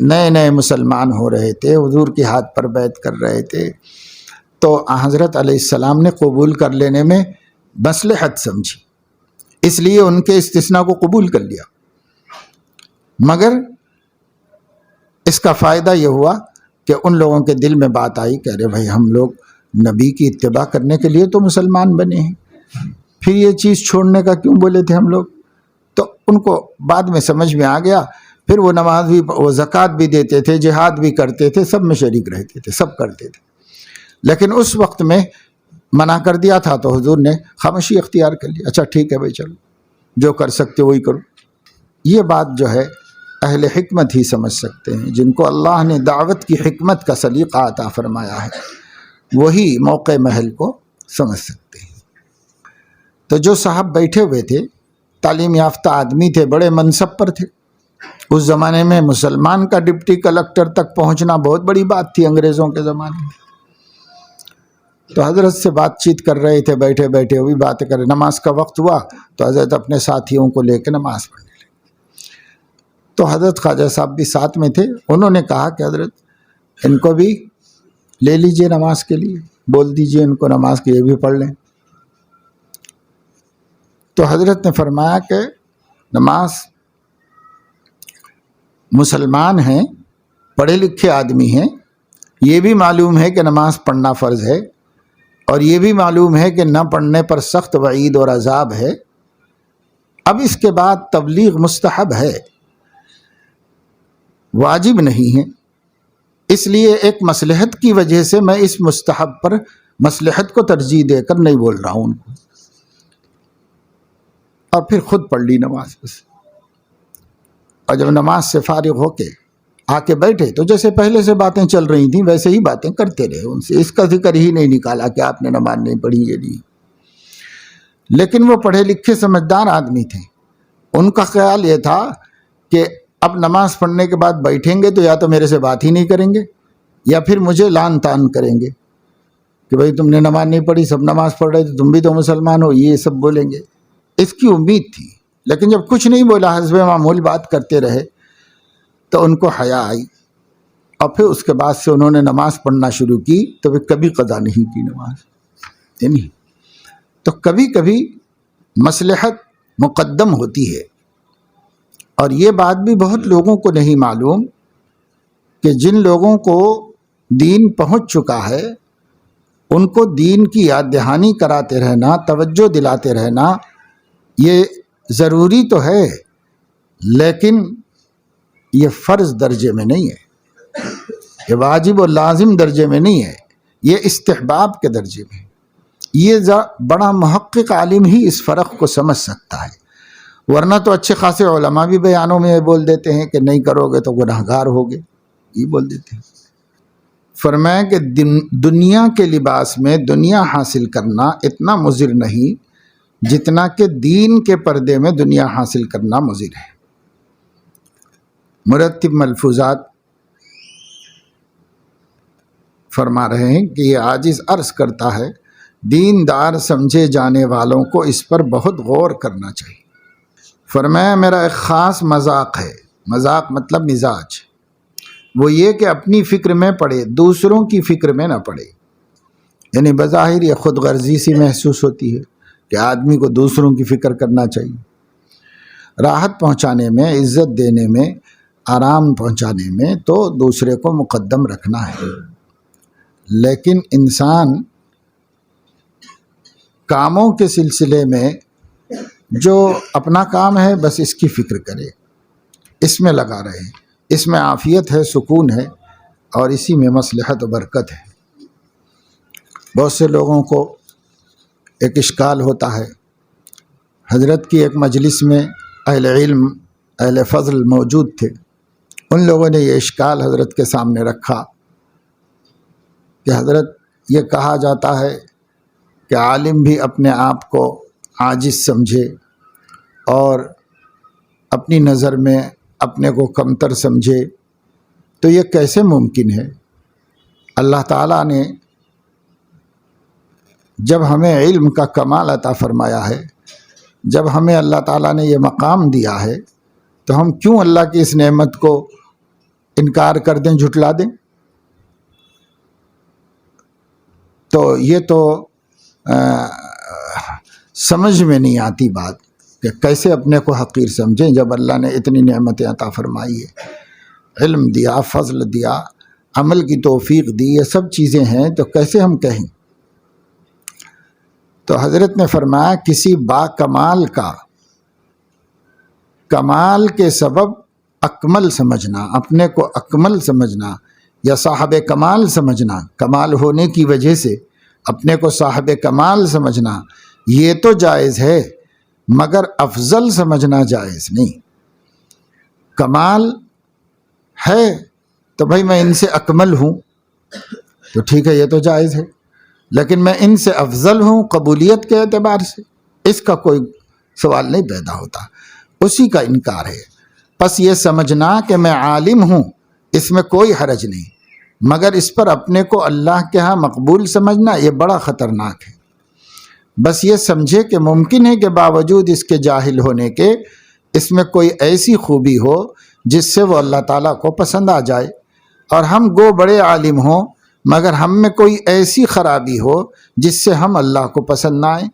نئے نئے مسلمان ہو رہے تھے، حضور کے ہاتھ پر بیعت کر رہے تھے، تو حضرت علیہ السلام نے قبول کر لینے میں مصلحت سمجھی، اس لیے ان کے استثناء کو قبول کر لیا۔ مگر اس کا فائدہ یہ ہوا کہ ان لوگوں کے دل میں بات آئی کہ ارے بھائی ہم لوگ نبی کی اتباع کرنے کے لیے تو مسلمان بنے ہیں، پھر یہ چیز چھوڑنے کا کیوں بولے تھے ہم لوگ؟ تو ان کو بعد میں سمجھ میں آ گیا۔ پھر وہ نماز بھی، وہ زکوٰۃ بھی دیتے تھے، جہاد بھی کرتے تھے، سب میں شریک رہتے تھے، سب کرتے تھے۔ لیکن اس وقت میں منع کر دیا تھا تو حضور نے خاموشی اختیار کر لی، اچھا ٹھیک ہے بھائی چلو جو کر سکتے وہی کرو۔ یہ بات جو ہے اہل حکمت ہی سمجھ سکتے ہیں، جن کو اللہ نے دعوت کی حکمت کا سلیقہ عطا فرمایا ہے، وہی موقع محل کو سمجھ سکتے ہیں۔ تو جو صاحب بیٹھے ہوئے تھے، تعلیم یافتہ آدمی تھے، بڑے منصب پر تھے۔ اس زمانے میں مسلمان کا ڈپٹی کلکٹر تک پہنچنا بہت بڑی بات تھی انگریزوں کے زمانے میں۔ تو حضرت سے بات چیت کر رہے تھے، بیٹھے بیٹھے ہوئی باتیں کر رہے۔ نماز کا وقت ہوا تو حضرت اپنے ساتھیوں کو لے کے نماز پڑھنے لگے۔ تو حضرت خواجہ صاحب بھی ساتھ میں تھے، انہوں نے کہا کہ حضرت ان کو بھی لے لیجئے نماز کے لیے، بول دیجئے ان کو نماز کے لیے بھی پڑھ لیں۔ تو حضرت نے فرمایا کہ نماز مسلمان ہیں، پڑھے لکھے آدمی ہیں، یہ بھی معلوم ہے کہ نماز پڑھنا فرض ہے، اور یہ بھی معلوم ہے کہ نہ پڑھنے پر سخت وعید اور عذاب ہے، اب اس کے بعد تبلیغ مستحب ہے، واجب نہیں ہے۔ اس لیے ایک مصلحت کی وجہ سے میں اس مستحب پر مصلحت کو ترجیح دے کر نہیں بول رہا ہوں ان کو، اور پھر خود پڑھ لی نماز بس۔ اور جب نماز سے فارغ ہو کے آ کے بیٹھے تو جیسے پہلے سے باتیں چل رہی تھیں ویسے ہی باتیں کرتے رہے، ان سے اس کا ذکر ہی نہیں نکالا کہ آپ نے نماز نہیں پڑھی یہ نہیں۔ لیکن وہ پڑھے لکھے سمجھدار آدمی تھے، ان کا خیال یہ تھا کہ اب نماز پڑھنے کے بعد بیٹھیں گے تو یا تو میرے سے بات ہی نہیں کریں گے یا پھر مجھے لان تان کریں گے کہ بھئی تم نے نماز نہیں پڑھی، سب نماز پڑھ رہے تھے، تم بھی تو مسلمان ہو، یہ سب بولیں گے، اس کی امید تھی۔ لیکن جب کچھ نہیں بولا، حسب معمول بات کرتے رہے تو ان کو حیا آئی، اور پھر اس کے بعد سے انہوں نے نماز پڑھنا شروع کی تو وہ کبھی قضا نہیں کی نماز، یعنی تو کبھی کبھی مصلحت مقدم ہوتی ہے۔ اور یہ بات بھی بہت لوگوں کو نہیں معلوم کہ جن لوگوں کو دین پہنچ چکا ہے ان کو دین کی یاد دہانی کراتے رہنا، توجہ دلاتے رہنا یہ ضروری تو ہے، لیکن یہ فرض درجے میں نہیں ہے، یہ واجب و لازم درجے میں نہیں ہے، یہ استحباب کے درجے میں۔ یہ بڑا محقق عالم ہی اس فرق کو سمجھ سکتا ہے، ورنہ تو اچھے خاصے علماء بھی بیانوں میں بول دیتے ہیں کہ نہیں کرو گے تو گناہگار ہوگے، یہ بول دیتے ہیں۔ فرمایا کہ دنیا کے لباس میں دنیا حاصل کرنا اتنا مضر نہیں جتنا کہ دین کے پردے میں دنیا حاصل کرنا مضر ہے۔ مرتب ملفوظات فرما رہے ہیں کہ یہ عاجز عرض کرتا ہے دیندار سمجھے جانے والوں کو اس پر بہت غور کرنا چاہیے۔ فرمایا میرا ایک خاص مذاق ہے، مذاق مطلب مزاج، وہ یہ کہ اپنی فکر میں پڑے، دوسروں کی فکر میں نہ پڑے، یعنی بظاہر یہ خود غرضی سی محسوس ہوتی ہے کہ آدمی کو دوسروں کی فکر کرنا چاہیے، راحت پہنچانے میں، عزت دینے میں، آرام پہنچانے میں تو دوسرے کو مقدم رکھنا ہے، لیکن انسان کاموں کے سلسلے میں جو اپنا کام ہے بس اس کی فکر کرے، اس میں لگا رہے، اس میں عافیت ہے، سکون ہے، اور اسی میں مصلحت و برکت ہے۔ بہت سے لوگوں کو ایک اشکال ہوتا ہے، حضرت کی ایک مجلس میں اہل علم، اہل فضل موجود تھے، ان لوگوں نے یہ اشکال حضرت کے سامنے رکھا کہ حضرت یہ کہا جاتا ہے کہ عالم بھی اپنے آپ کو عاجز سمجھے اور اپنی نظر میں اپنے کو کمتر سمجھے، تو یہ کیسے ممکن ہے؟ اللہ تعالیٰ نے جب ہمیں علم کا کمال عطا فرمایا ہے، جب ہمیں اللہ تعالیٰ نے یہ مقام دیا ہے، تو ہم کیوں اللہ کی اس نعمت کو انکار کر دیں، جھٹلا دیں؟ تو یہ تو سمجھ میں نہیں آتی بات کہ کیسے اپنے کو حقیر سمجھیں جب اللہ نے اتنی نعمتیں عطا فرمائی ہے، علم دیا، فضل دیا، عمل کی توفیق دی، یہ سب چیزیں ہیں، تو کیسے ہم کہیں؟ تو حضرت نے فرمایا کسی با کمال کا کمال کے سبب اکمل سمجھنا، اپنے کو اکمل سمجھنا یا صاحب کمال سمجھنا، کمال ہونے کی وجہ سے اپنے کو صاحب کمال سمجھنا، یہ تو جائز ہے، مگر افضل سمجھنا جائز نہیں۔ کمال ہے تو بھائی میں ان سے اکمل ہوں تو ٹھیک ہے، یہ تو جائز ہے، لیکن میں ان سے افضل ہوں قبولیت کے اعتبار سے، اس کا کوئی سوال نہیں پیدا ہوتا، اسی کا انکار ہے۔ پس یہ سمجھنا کہ میں عالم ہوں اس میں کوئی حرج نہیں، مگر اس پر اپنے کو اللہ کے ہاں مقبول سمجھنا یہ بڑا خطرناک ہے۔ بس یہ سمجھے کہ ممکن ہے کہ باوجود اس کے جاہل ہونے کے اس میں کوئی ایسی خوبی ہو جس سے وہ اللہ تعالیٰ کو پسند آ جائے، اور ہم گو بڑے عالم ہوں مگر ہم میں کوئی ایسی خرابی ہو جس سے ہم اللہ کو پسند نہ آئیں،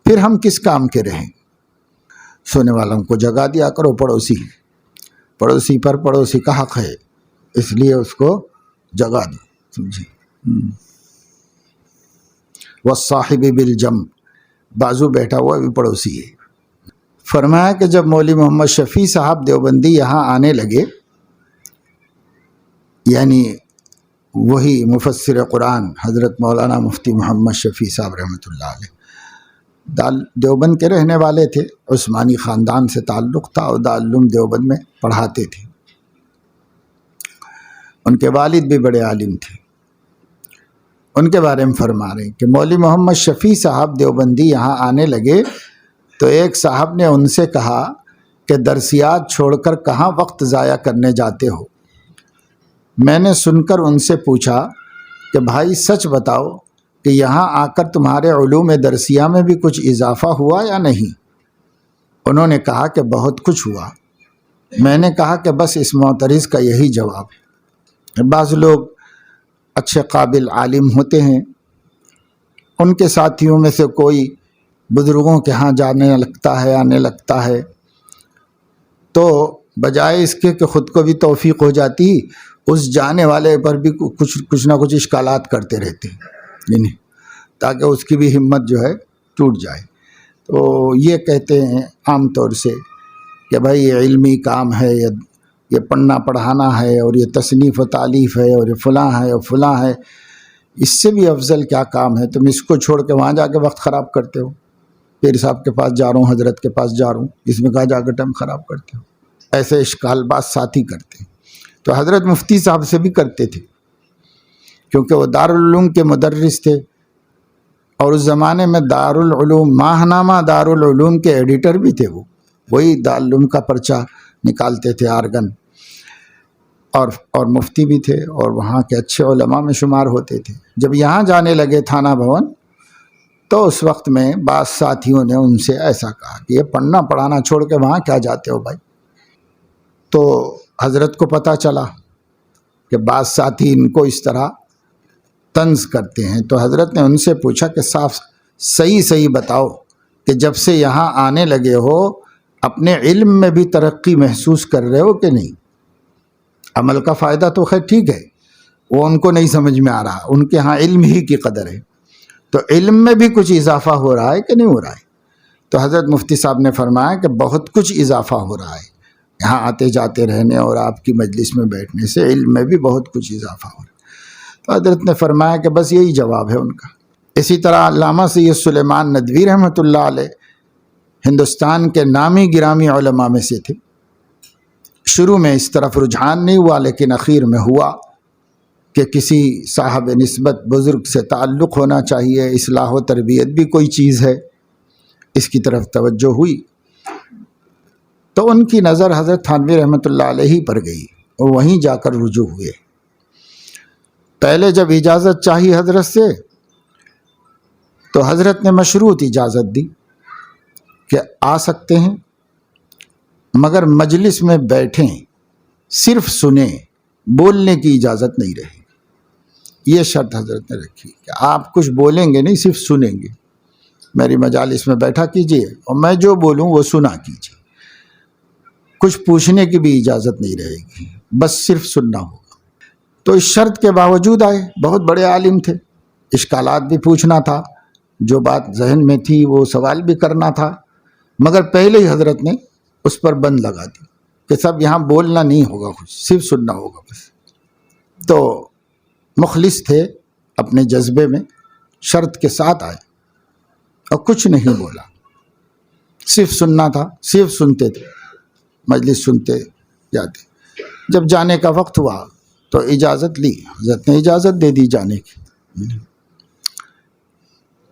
پھر ہم کس کام کے رہیں؟ سونے والوں کو جگا دیا کرو پڑوسی، پڑوسی پر پڑوسی کا حق ہے، اس لیے اس کو جگہ دو، سمجھے۔ والصاحب بالجنب، بازو بیٹھا ہوا بھی پڑوسی ہے۔ فرمایا کہ جب مولوی محمد شفیع صاحب دیوبندی یہاں آنے لگے، یعنی وہی مفسر قرآن حضرت مولانا مفتی محمد شفیع صاحب رحمۃ اللہ علیہ، دیوبند کے رہنے والے تھے، عثمانی خاندان سے تعلق تھا اور دارالعلوم دیوبند میں پڑھاتے تھے۔ ان کے والد بھی بڑے عالم تھے۔ ان کے بارے میں فرما رہے ہیں کہ مولوی محمد شفیع صاحب دیوبندی یہاں آنے لگے تو ایک صاحب نے ان سے کہا کہ درسیات چھوڑ کر کہاں وقت ضائع کرنے جاتے ہو؟ میں نے سن کر ان سے پوچھا کہ بھائی سچ بتاؤ کہ یہاں آ کر تمہارے علوم درسیہ میں بھی کچھ اضافہ ہوا یا نہیں؟ انہوں نے کہا کہ بہت کچھ ہوا۔ میں نے کہا کہ بس اس معترض کا یہی جواب ہے۔ بعض لوگ اچھے قابل عالم ہوتے ہیں، ان کے ساتھیوں میں سے کوئی بزرگوں کے ہاں جانے لگتا ہے، آنے لگتا ہے، تو بجائے اس کے کہ خود کو بھی توفیق ہو جاتی، اس جانے والے پر بھی کچھ نہ کچھ اشکالات کرتے رہتے ہیں، تاکہ اس کی بھی ہمت جو ہے ٹوٹ جائے۔ تو یہ کہتے ہیں عام طور سے کہ بھائی یہ علمی کام ہے، یہ پڑھنا پڑھانا ہے، اور یہ تصنیف و تالیف ہے، اور یہ فلاں ہے اور فلاں ہے، اس سے بھی افضل کیا کام ہے؟ تم اس کو چھوڑ کے وہاں جا کے وقت خراب کرتے ہو، پیر صاحب کے پاس جا رہا ہوں، حضرت کے پاس جا رہا ہوں، اس میں کہا جا کے ٹائم خراب کرتے ہو۔ ایسے اشکال باز ساتھی کرتے ہیں، تو حضرت مفتی صاحب سے بھی کرتے تھے، کیونکہ وہ دارالعلوم کے مدرس تھے، اور اس زمانے میں دارالعلوم ماہ نامہ دارالعلوم کے ایڈیٹر بھی تھے، وہی دارالعلوم کا پرچہ نکالتے تھے، آرگن، اور مفتی بھی تھے، اور وہاں کے اچھے علماء میں شمار ہوتے تھے۔ جب یہاں جانے لگے تھانہ بھون، تو اس وقت میں بعض ساتھیوں نے ان سے ایسا کہا کہ یہ پڑھنا پڑھانا چھوڑ کے وہاں کیا جاتے ہو بھائی؟ تو حضرت کو پتہ چلا کہ بعض ساتھی ان کو اس طرح طنز کرتے ہیں، تو حضرت نے ان سے پوچھا کہ صاف صحیح بتاؤ کہ جب سے یہاں آنے لگے ہو اپنے علم میں بھی ترقی محسوس کر رہے ہو کہ نہیں؟ عمل کا فائدہ تو خیر ٹھیک ہے، وہ ان کو نہیں سمجھ میں آ رہا، ان کے ہاں علم ہی کی قدر ہے، تو علم میں بھی کچھ اضافہ ہو رہا ہے کہ نہیں ہو رہا ہے؟ تو حضرت مفتی صاحب نے فرمایا کہ بہت کچھ اضافہ ہو رہا ہے، یہاں آتے جاتے رہنے اور آپ کی مجلس میں بیٹھنے سے علم میں بھی بہت کچھ اضافہ ہو رہا ہے۔ تو حضرت نے فرمایا کہ بس یہی جواب ہے ان کا۔ اسی طرح علامہ سید سلیمان ندوی رحمۃ اللہ علیہ ہندوستان کے نامی گرامی علماء میں سے تھے۔ شروع میں اس طرف رجحان نہیں ہوا، لیکن اخیر میں ہوا کہ کسی صاحب نسبت بزرگ سے تعلق ہونا چاہیے، اصلاح و تربیت بھی کوئی چیز ہے، اس کی طرف توجہ ہوئی، تو ان کی نظر حضرت تھانوی رحمۃ اللہ علیہ پر گئی، اور وہیں جا کر رجوع ہوئے۔ پہلے جب اجازت چاہی حضرت سے، تو حضرت نے مشروط اجازت دی کہ آ سکتے ہیں، مگر مجلس میں بیٹھیں، صرف سنیں، بولنے کی اجازت نہیں رہے گی۔ یہ شرط حضرت نے رکھی کہ آپ کچھ بولیں گے نہیں، صرف سنیں گے، میری مجالس میں بیٹھا کیجئے اور میں جو بولوں وہ سنا کیجئے، کچھ پوچھنے کی بھی اجازت نہیں رہے گی، بس صرف سننا ہوگا۔ تو اس شرط کے باوجود آئے، بہت بڑے عالم تھے، اشکالات بھی پوچھنا تھا، جو بات ذہن میں تھی وہ سوال بھی کرنا تھا، مگر پہلے ہی حضرت نے اس پر بند لگا دی کہ سب یہاں بولنا نہیں ہوگا، کچھ صرف سننا ہوگا بس۔ تو مخلص تھے اپنے جذبے میں، شرط کے ساتھ آئے اور کچھ نہیں بولا، صرف سننا تھا، صرف سنتے تھے، مجلس سنتے جاتے۔ جب جانے کا وقت ہوا تو اجازت لی، حضرت نے اجازت دے دی جانے کی۔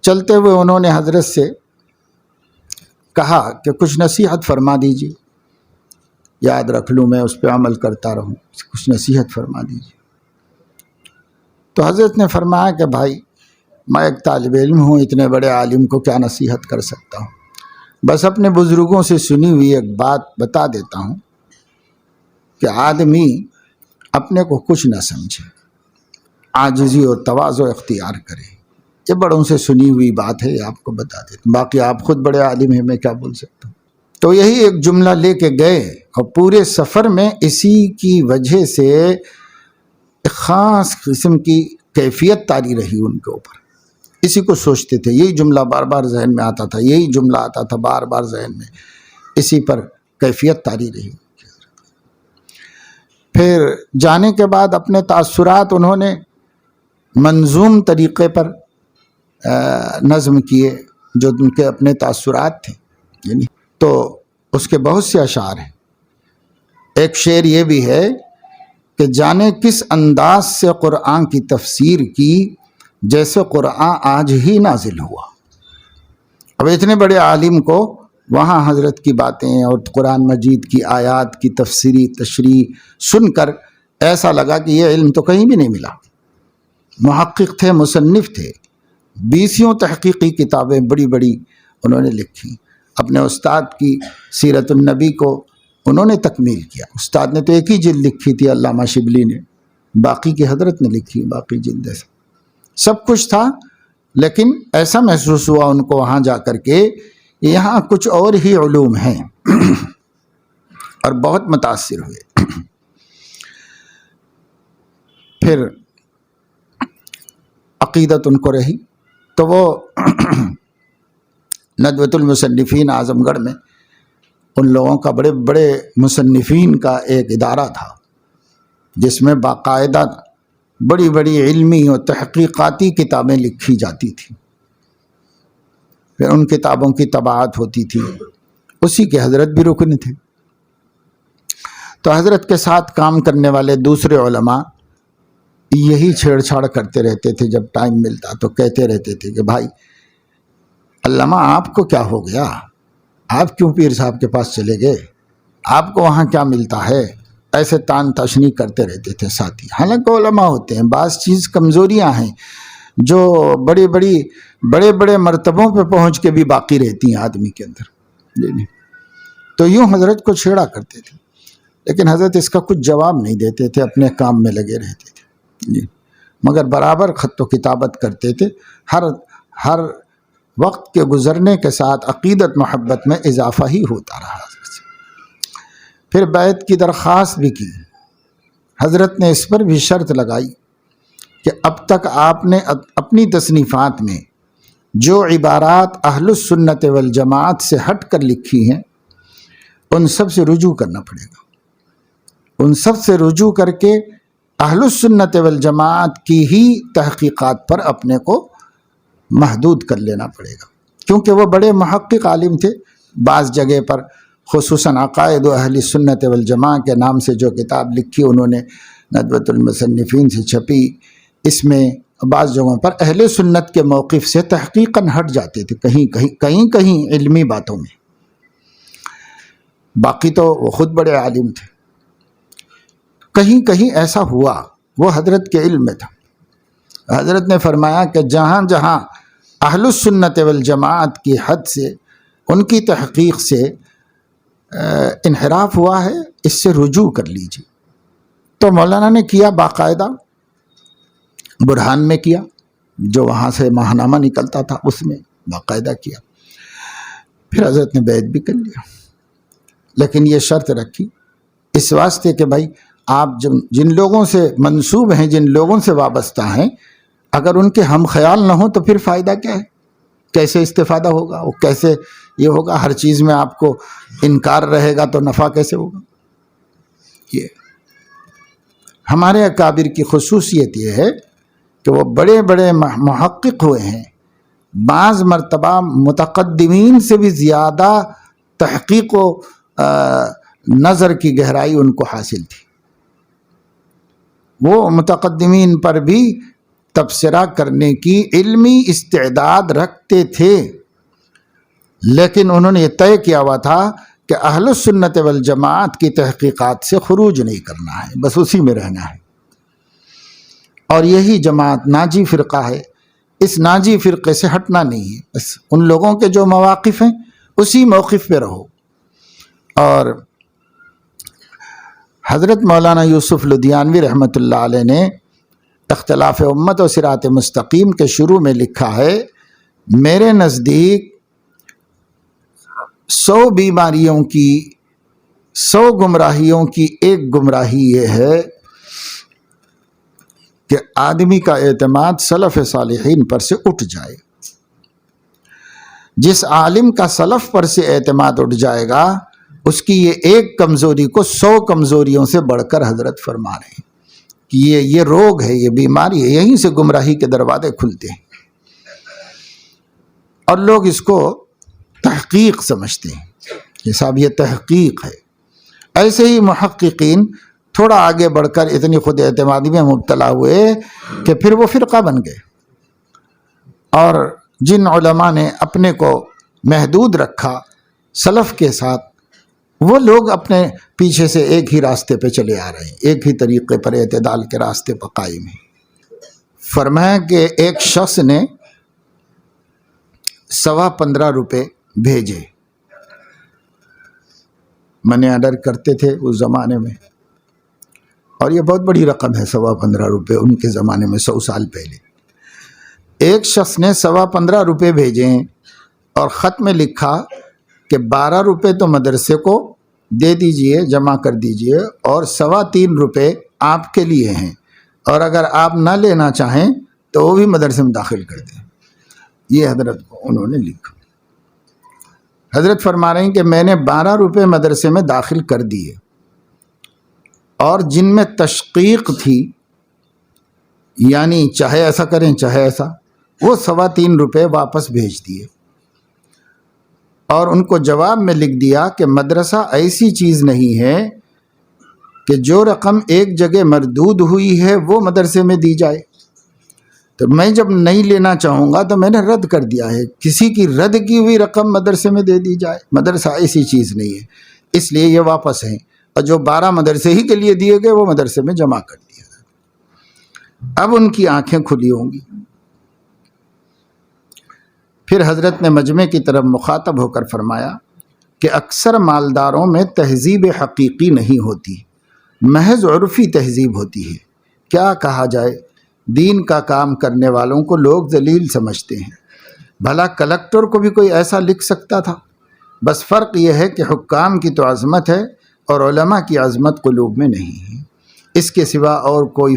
چلتے ہوئے انہوں نے حضرت سے کہا کہ کچھ نصیحت فرما دیجیے، یاد رکھ لوں، میں اس پہ عمل کرتا رہوں، کچھ نصیحت فرما دیجیے۔ تو حضرت نے فرمایا کہ بھائی میں ایک طالب علم ہوں، اتنے بڑے عالم کو کیا نصیحت کر سکتا ہوں، بس اپنے بزرگوں سے سنی ہوئی ایک بات بتا دیتا ہوں کہ آدمی اپنے کو کچھ نہ سمجھے، عاجزی اور تواضع اختیار کرے۔ یہ بڑوں سے سنی ہوئی بات ہے، آپ کو بتا دیتا ہوں، باقی آپ خود بڑے عالم ہیں، میں کیا بول سکتا ہوں۔ تو یہی ایک جملہ لے کے گئے اور پورے سفر میں اسی کی وجہ سے ایک خاص قسم کی کیفیت طاری رہی ان کے اوپر. اسی کو سوچتے تھے، یہی جملہ بار بار ذہن میں آتا تھا، یہی جملہ آتا تھا بار بار ذہن میں، اسی پر کیفیت طاری رہی. پھر جانے کے بعد اپنے تاثرات انہوں نے منظوم طریقے پر نظم کیے، جو ان کے اپنے تاثرات تھے. یعنی تو اس کے بہت سے اشعار ہیں. ایک شعر یہ بھی ہے کہ جانے کس انداز سے قرآن کی تفسیر کی، جیسے قرآن آج ہی نازل ہوا. اب اتنے بڑے عالم کو وہاں حضرت کی باتیں اور قرآن مجید کی آیات کی تفسیری تشریح سن کر ایسا لگا کہ یہ علم تو کہیں بھی نہیں ملا. محقق تھے، مصنف تھے، 20 تحقیقی کتابیں بڑی بڑی انہوں نے لکھی. اپنے استاد کی سیرت النبی کو انہوں نے تکمیل کیا. استاد نے تو ایک ہی جلد لکھی تھی، علامہ شبلی نے، باقی کی حضرت نے لکھی باقی جلد. سب کچھ تھا، لیکن ایسا محسوس ہوا ان کو وہاں جا کر کے یہاں کچھ اور ہی علوم ہیں اور بہت متاثر ہوئے. پھر عقیدت ان کو رہی تو وہ ندوۃ المصنفین اعظم گڑھ میں ان لوگوں کا بڑے بڑے مصنفین کا ایک ادارہ تھا، جس میں باقاعدہ بڑی بڑی علمی اور تحقیقاتی کتابیں لکھی جاتی تھیں. پھر ان کتابوں کی طباعت ہوتی تھی، اسی کے حضرت بھی رکن تھے. تو حضرت کے ساتھ کام کرنے والے دوسرے علماء یہی چھیڑ چھاڑ کرتے رہتے تھے. جب ٹائم ملتا تو کہتے رہتے تھے کہ بھائی علامہ آپ کو کیا ہو گیا، آپ کیوں پیر صاحب کے پاس چلے گئے، آپ کو وہاں کیا ملتا ہے. ایسے تان تشنی کرتے رہتے تھے ساتھی. حالانکہ علماء ہوتے ہیں، بعض چیز کمزوریاں ہیں جو بڑے بڑے مرتبوں پہ پہنچ کے بھی باقی رہتی ہیں آدمی کے اندر. تو یوں حضرت کو چھیڑا کرتے تھے، لیکن حضرت اس کا کچھ جواب نہیں دیتے تھے، اپنے کام میں لگے رہتے تھے. مگر برابر خط و کتابت کرتے تھے. ہر وقت کے گزرنے کے ساتھ عقیدت محبت میں اضافہ ہی ہوتا رہا. پھر بیعت کی درخواست بھی کی. حضرت نے اس پر بھی شرط لگائی کہ اب تک آپ نے اپنی تصنیفات میں جو عبارات اہل السنت والجماعت سے ہٹ کر لکھی ہیں ان سب سے رجوع کرنا پڑے گا. ان سب سے رجوع کر کے اہل السنت والجماعت کی ہی تحقیقات پر اپنے کو محدود کر لینا پڑے گا، کیونکہ وہ بڑے محقق عالم تھے. بعض جگہ پر خصوصاً عقائد و اہل سنت والجماع کے نام سے جو کتاب لکھی انہوں نے، ندوۃ المصنفین سے چھپی، اس میں بعض جگہوں پر اہل سنت کے موقف سے تحقیقاً ہٹ جاتے تھے کہیں علمی باتوں میں. باقی تو وہ خود بڑے عالم تھے. کہیں ایسا ہوا، وہ حضرت کے علم میں تھا. حضرت نے فرمایا کہ جہاں جہاں اہل السنت والجماعت کی حد سے، ان کی تحقیق سے انحراف ہوا ہے، اس سے رجوع کر لیجیے. تو مولانا نے کیا، باقاعدہ برہان میں کیا، جو وہاں سے ماہنامہ نکلتا تھا اس میں باقاعدہ کیا. پھر حضرت نے بیعت بھی کر لیا، لیکن یہ شرط رکھی اس واسطے کہ بھائی آپ جن لوگوں سے منسوب ہیں، جن لوگوں سے وابستہ ہیں، اگر ان کے ہم خیال نہ ہوں تو پھر فائدہ کیا ہے، کیسے استفادہ ہوگا، وہ کیسے یہ ہوگا. ہر چیز میں آپ کو انکار رہے گا تو نفع کیسے ہوگا. یہ ہمارے اکابر کی خصوصیت یہ ہے کہ وہ بڑے بڑے محقق ہوئے ہیں. بعض مرتبہ متقدمین سے بھی زیادہ تحقیق و نظر کی گہرائی ان کو حاصل تھی. وہ متقدمین پر بھی تبصرہ کرنے کی علمی استعداد رکھتے تھے، لیکن انہوں نے یہ طے کیا ہوا تھا کہ اہل السنت والجماعت کی تحقیقات سے خروج نہیں کرنا ہے، بس اسی میں رہنا ہے. اور یہی جماعت ناجی فرقہ ہے، اس ناجی فرقے سے ہٹنا نہیں ہے. بس ان لوگوں کے جو مواقف ہیں اسی موقف پہ رہو. اور حضرت مولانا یوسف لدھیانوی رحمۃ اللہ علیہ نے اختلاف امت و صراط مستقیم کے شروع میں لکھا ہے، میرے نزدیک 100 بیماریوں کی 100 گمراہیوں کی ایک گمراہی یہ ہے کہ آدمی کا اعتماد سلف صالحین پر سے اٹھ جائے۔ جس عالم کا سلف پر سے اعتماد اٹھ جائے گا اس کی یہ ایک کمزوری کو 100 کمزوریوں سے بڑھ کر حضرت فرما رہے ہیں کہ یہ روگ ہے، یہ بیماری ہے، یہیں سے گمراہی کے دروازے کھلتے ہیں اور لوگ اس کو تحقیق سمجھتے ہیں کہ صاحب یہ تحقیق ہے۔ ایسے ہی محققین تھوڑا آگے بڑھ کر اتنی خود اعتمادی میں مبتلا ہوئے کہ پھر وہ فرقہ بن گئے، اور جن علماء نے اپنے کو محدود رکھا سلف کے ساتھ، وہ لوگ اپنے پیچھے سے ایک ہی راستے پہ چلے آ رہے ہیں، ایک ہی طریقے پر اعتدال کے راستے پر قائم ہیں۔ فرمایا کہ ایک شخص نے 15.25 روپے بھیجے، منی آرڈر کرتے تھے اس زمانے میں، اور یہ بہت بڑی رقم ہے 15.25 روپے ان کے زمانے میں 100 سال پہلے۔ ایک شخص نے 15.25 روپے بھیجے اور خط میں لکھا کہ 12 روپے تو مدرسے کو دے دیجئے، جمع کر دیجئے، اور 3.25 روپے آپ کے لیے ہیں، اور اگر آپ نہ لینا چاہیں تو وہ بھی مدرسے میں داخل کر دیں۔ یہ حضرت کو انہوں نے لکھا۔ حضرت فرما رہے ہیں کہ میں نے 12 روپے مدرسے میں داخل کر دیے، اور جن میں تشقیق تھی، یعنی چاہے ایسا کریں چاہے ایسا، وہ 3.25 روپے واپس بھیج دیے، اور ان کو جواب میں لکھ دیا کہ مدرسہ ایسی چیز نہیں ہے کہ جو رقم ایک جگہ مردود ہوئی ہے وہ مدرسے میں دی جائے۔ تو میں جب نہیں لینا چاہوں گا تو میں نے رد کر دیا ہے، کسی کی رد کی ہوئی رقم مدرسے میں دے دی جائے؟ مدرسہ ایسی چیز نہیں ہے، اس لیے یہ واپس ہیں، اور جو 12 مدرسے ہی کے لیے دیے گئے وہ مدرسے میں جمع کر دیا گیا۔ اب ان کی آنکھیں کھلی ہوں گی۔ پھر حضرت نے مجمع کی طرف مخاطب ہو کر فرمایا کہ اکثر مالداروں میں تہذیب حقیقی نہیں ہوتی، محض عرفی تہذیب ہوتی ہے۔ کیا کہا جائے، دین کا کام کرنے والوں کو لوگ ذلیل سمجھتے ہیں۔ بھلا کلکٹر کو بھی کوئی ایسا لکھ سکتا تھا؟ بس فرق یہ ہے کہ حکام کی تو عظمت ہے اور علماء کی عظمت قلوب میں نہیں ہے، اس کے سوا اور کوئی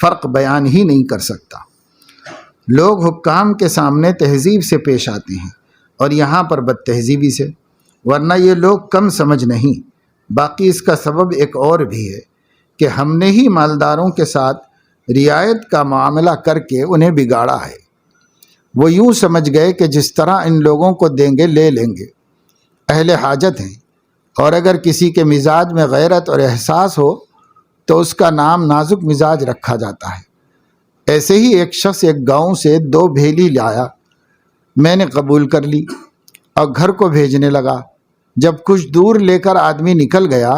فرق بیان ہی نہیں کر سکتا۔ لوگ حکام کے سامنے تہذیب سے پیش آتے ہیں اور یہاں پر بد تہذیبی سے، ورنہ یہ لوگ کم سمجھ نہیں۔ باقی اس کا سبب ایک اور بھی ہے کہ ہم نے ہی مالداروں کے ساتھ رعایت کا معاملہ کر کے انہیں بگاڑا ہے۔ وہ یوں سمجھ گئے کہ جس طرح ان لوگوں کو دیں گے لے لیں گے، اہل حاجت ہیں، اور اگر کسی کے مزاج میں غیرت اور احساس ہو تو اس کا نام نازک مزاج رکھا جاتا ہے۔ ایسے ہی ایک شخص ایک گاؤں سے 2 بھیلی لایا، میں نے قبول کر لی اور گھر کو بھیجنے لگا۔ جب کچھ دور لے کر آدمی نکل گیا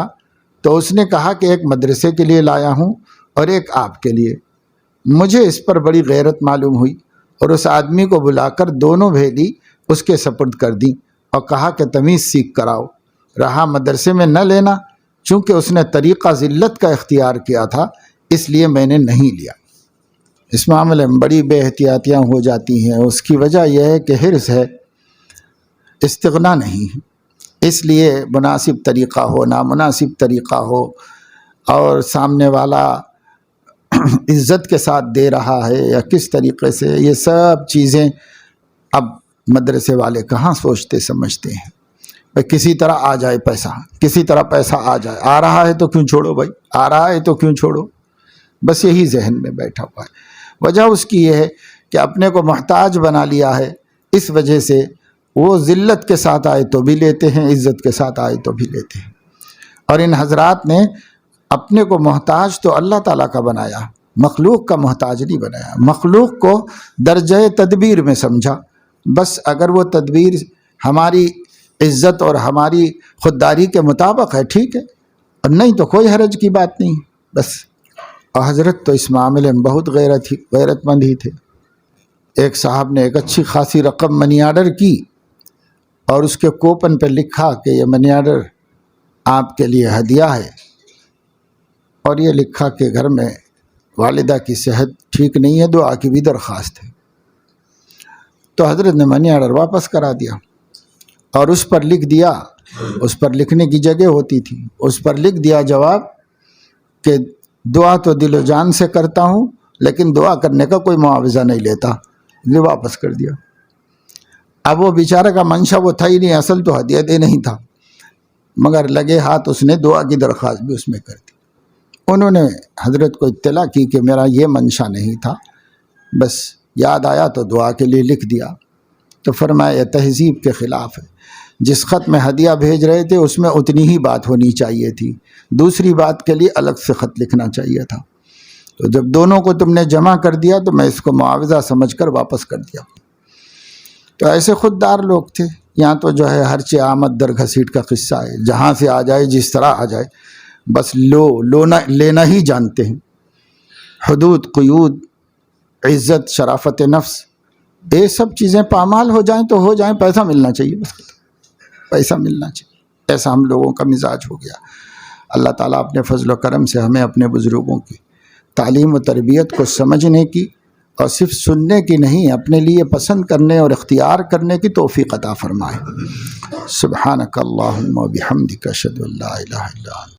تو اس نے کہا کہ ایک مدرسے کے لیے لایا ہوں اور ایک آپ کے لیے۔ مجھے اس پر بڑی غیرت معلوم ہوئی اور اس آدمی کو بلا کر دونوں بھیلی اس کے سپرد کر دیں اور کہا کہ تمیز سیکھ کر آؤ۔ رہا مدرسے میں نہ لینا، چونکہ اس نے طریقہ ذلت کا اختیار کیا تھا اس لیے میں نے نہیں لیا۔ اس معاملے میں بڑی بے احتیاطیاں ہو جاتی ہیں، اس کی وجہ یہ ہے کہ حرص ہے، استغنا نہیں۔ اس لیے مناسب طریقہ ہو، نامناسب طریقہ ہو، اور سامنے والا عزت کے ساتھ دے رہا ہے یا کس طریقے سے، یہ سب چیزیں اب مدرسے والے کہاں سوچتے سمجھتے ہیں۔ کسی طرح آ جائے پیسہ، کسی طرح پیسہ آ جائے، آ رہا ہے تو کیوں چھوڑو بھائی، آ رہا ہے تو کیوں چھوڑو، بس یہی ذہن میں بیٹھا ہوا ہے۔ وجہ اس کی یہ ہے کہ اپنے کو محتاج بنا لیا ہے، اس وجہ سے وہ ذلت کے ساتھ آئے تو بھی لیتے ہیں، عزت کے ساتھ آئے تو بھی لیتے ہیں۔ اور ان حضرات نے اپنے کو محتاج تو اللہ تعالیٰ کا بنایا، مخلوق کا محتاج نہیں بنایا۔ مخلوق کو درجہ تدبیر میں سمجھا، بس اگر وہ تدبیر ہماری عزت اور ہماری خودداری کے مطابق ہے ٹھیک ہے، اور نہیں تو کوئی حرج کی بات نہیں بس۔ اور حضرت تو اس معاملے میں بہت غیرت مند ہی تھے۔ ایک صاحب نے ایک اچھی خاصی رقم منی آرڈر کی اور اس کے کوپن پہ لکھا کہ یہ منی آرڈر آپ کے لیے ہدیہ ہے، اور یہ لکھا کہ گھر میں والدہ کی صحت ٹھیک نہیں ہے، دعا کی بھی درخواست ہے۔ تو حضرت نے منی آرڈر واپس کرا دیا اور اس پر لکھ دیا، اس پر لکھنے کی جگہ ہوتی تھی، اس پر لکھ دیا جواب کہ دعا تو دل و جان سے کرتا ہوں لیکن دعا کرنے کا کوئی معاوضہ نہیں لیتا، یہ واپس کر دیا۔ اب وہ بیچارہ کا منشا وہ تھا ہی نہیں، اصل تو ہدیہ دے نہیں تھا، مگر لگے ہاتھ اس نے دعا کی درخواست بھی اس میں کر دی۔ انہوں نے حضرت کو اطلاع کی کہ میرا یہ منشا نہیں تھا، بس یاد آیا تو دعا کے لیے لکھ دیا۔ تو فرمایا یہ تہذیب کے خلاف ہے، جس خط میں ہدیہ بھیج رہے تھے اس میں اتنی ہی بات ہونی چاہیے تھی، دوسری بات کے لیے الگ سے خط لکھنا چاہیے تھا۔ تو جب دونوں کو تم نے جمع کر دیا تو میں اس کو معاوضہ سمجھ کر واپس کر دیا۔ تو ایسے خوددار لوگ تھے۔ یہاں تو جو ہے ہر چیز آمد در گھسیٹ کا قصہ ہے، جہاں سے آ جائے جس طرح آ جائے بس لینا ہی جانتے ہیں۔ حدود، قیود، عزت، شرافت نفس، یہ سب چیزیں پامال ہو جائیں تو ہو جائیں، پیسہ ملنا چاہیے، بس پیسہ ملنا چاہیے۔ ایسا ہم لوگوں کا مزاج ہو گیا۔ اللہ تعالیٰ اپنے فضل و کرم سے ہمیں اپنے بزرگوں کی تعلیم و تربیت کو سمجھنے کی اور صرف سننے کی نہیں، اپنے لیے پسند کرنے اور اختیار کرنے کی توفیق عطا فرمائے۔ سبحانک اللہم و بحمدک، اشہد ان لا الہ الا انت۔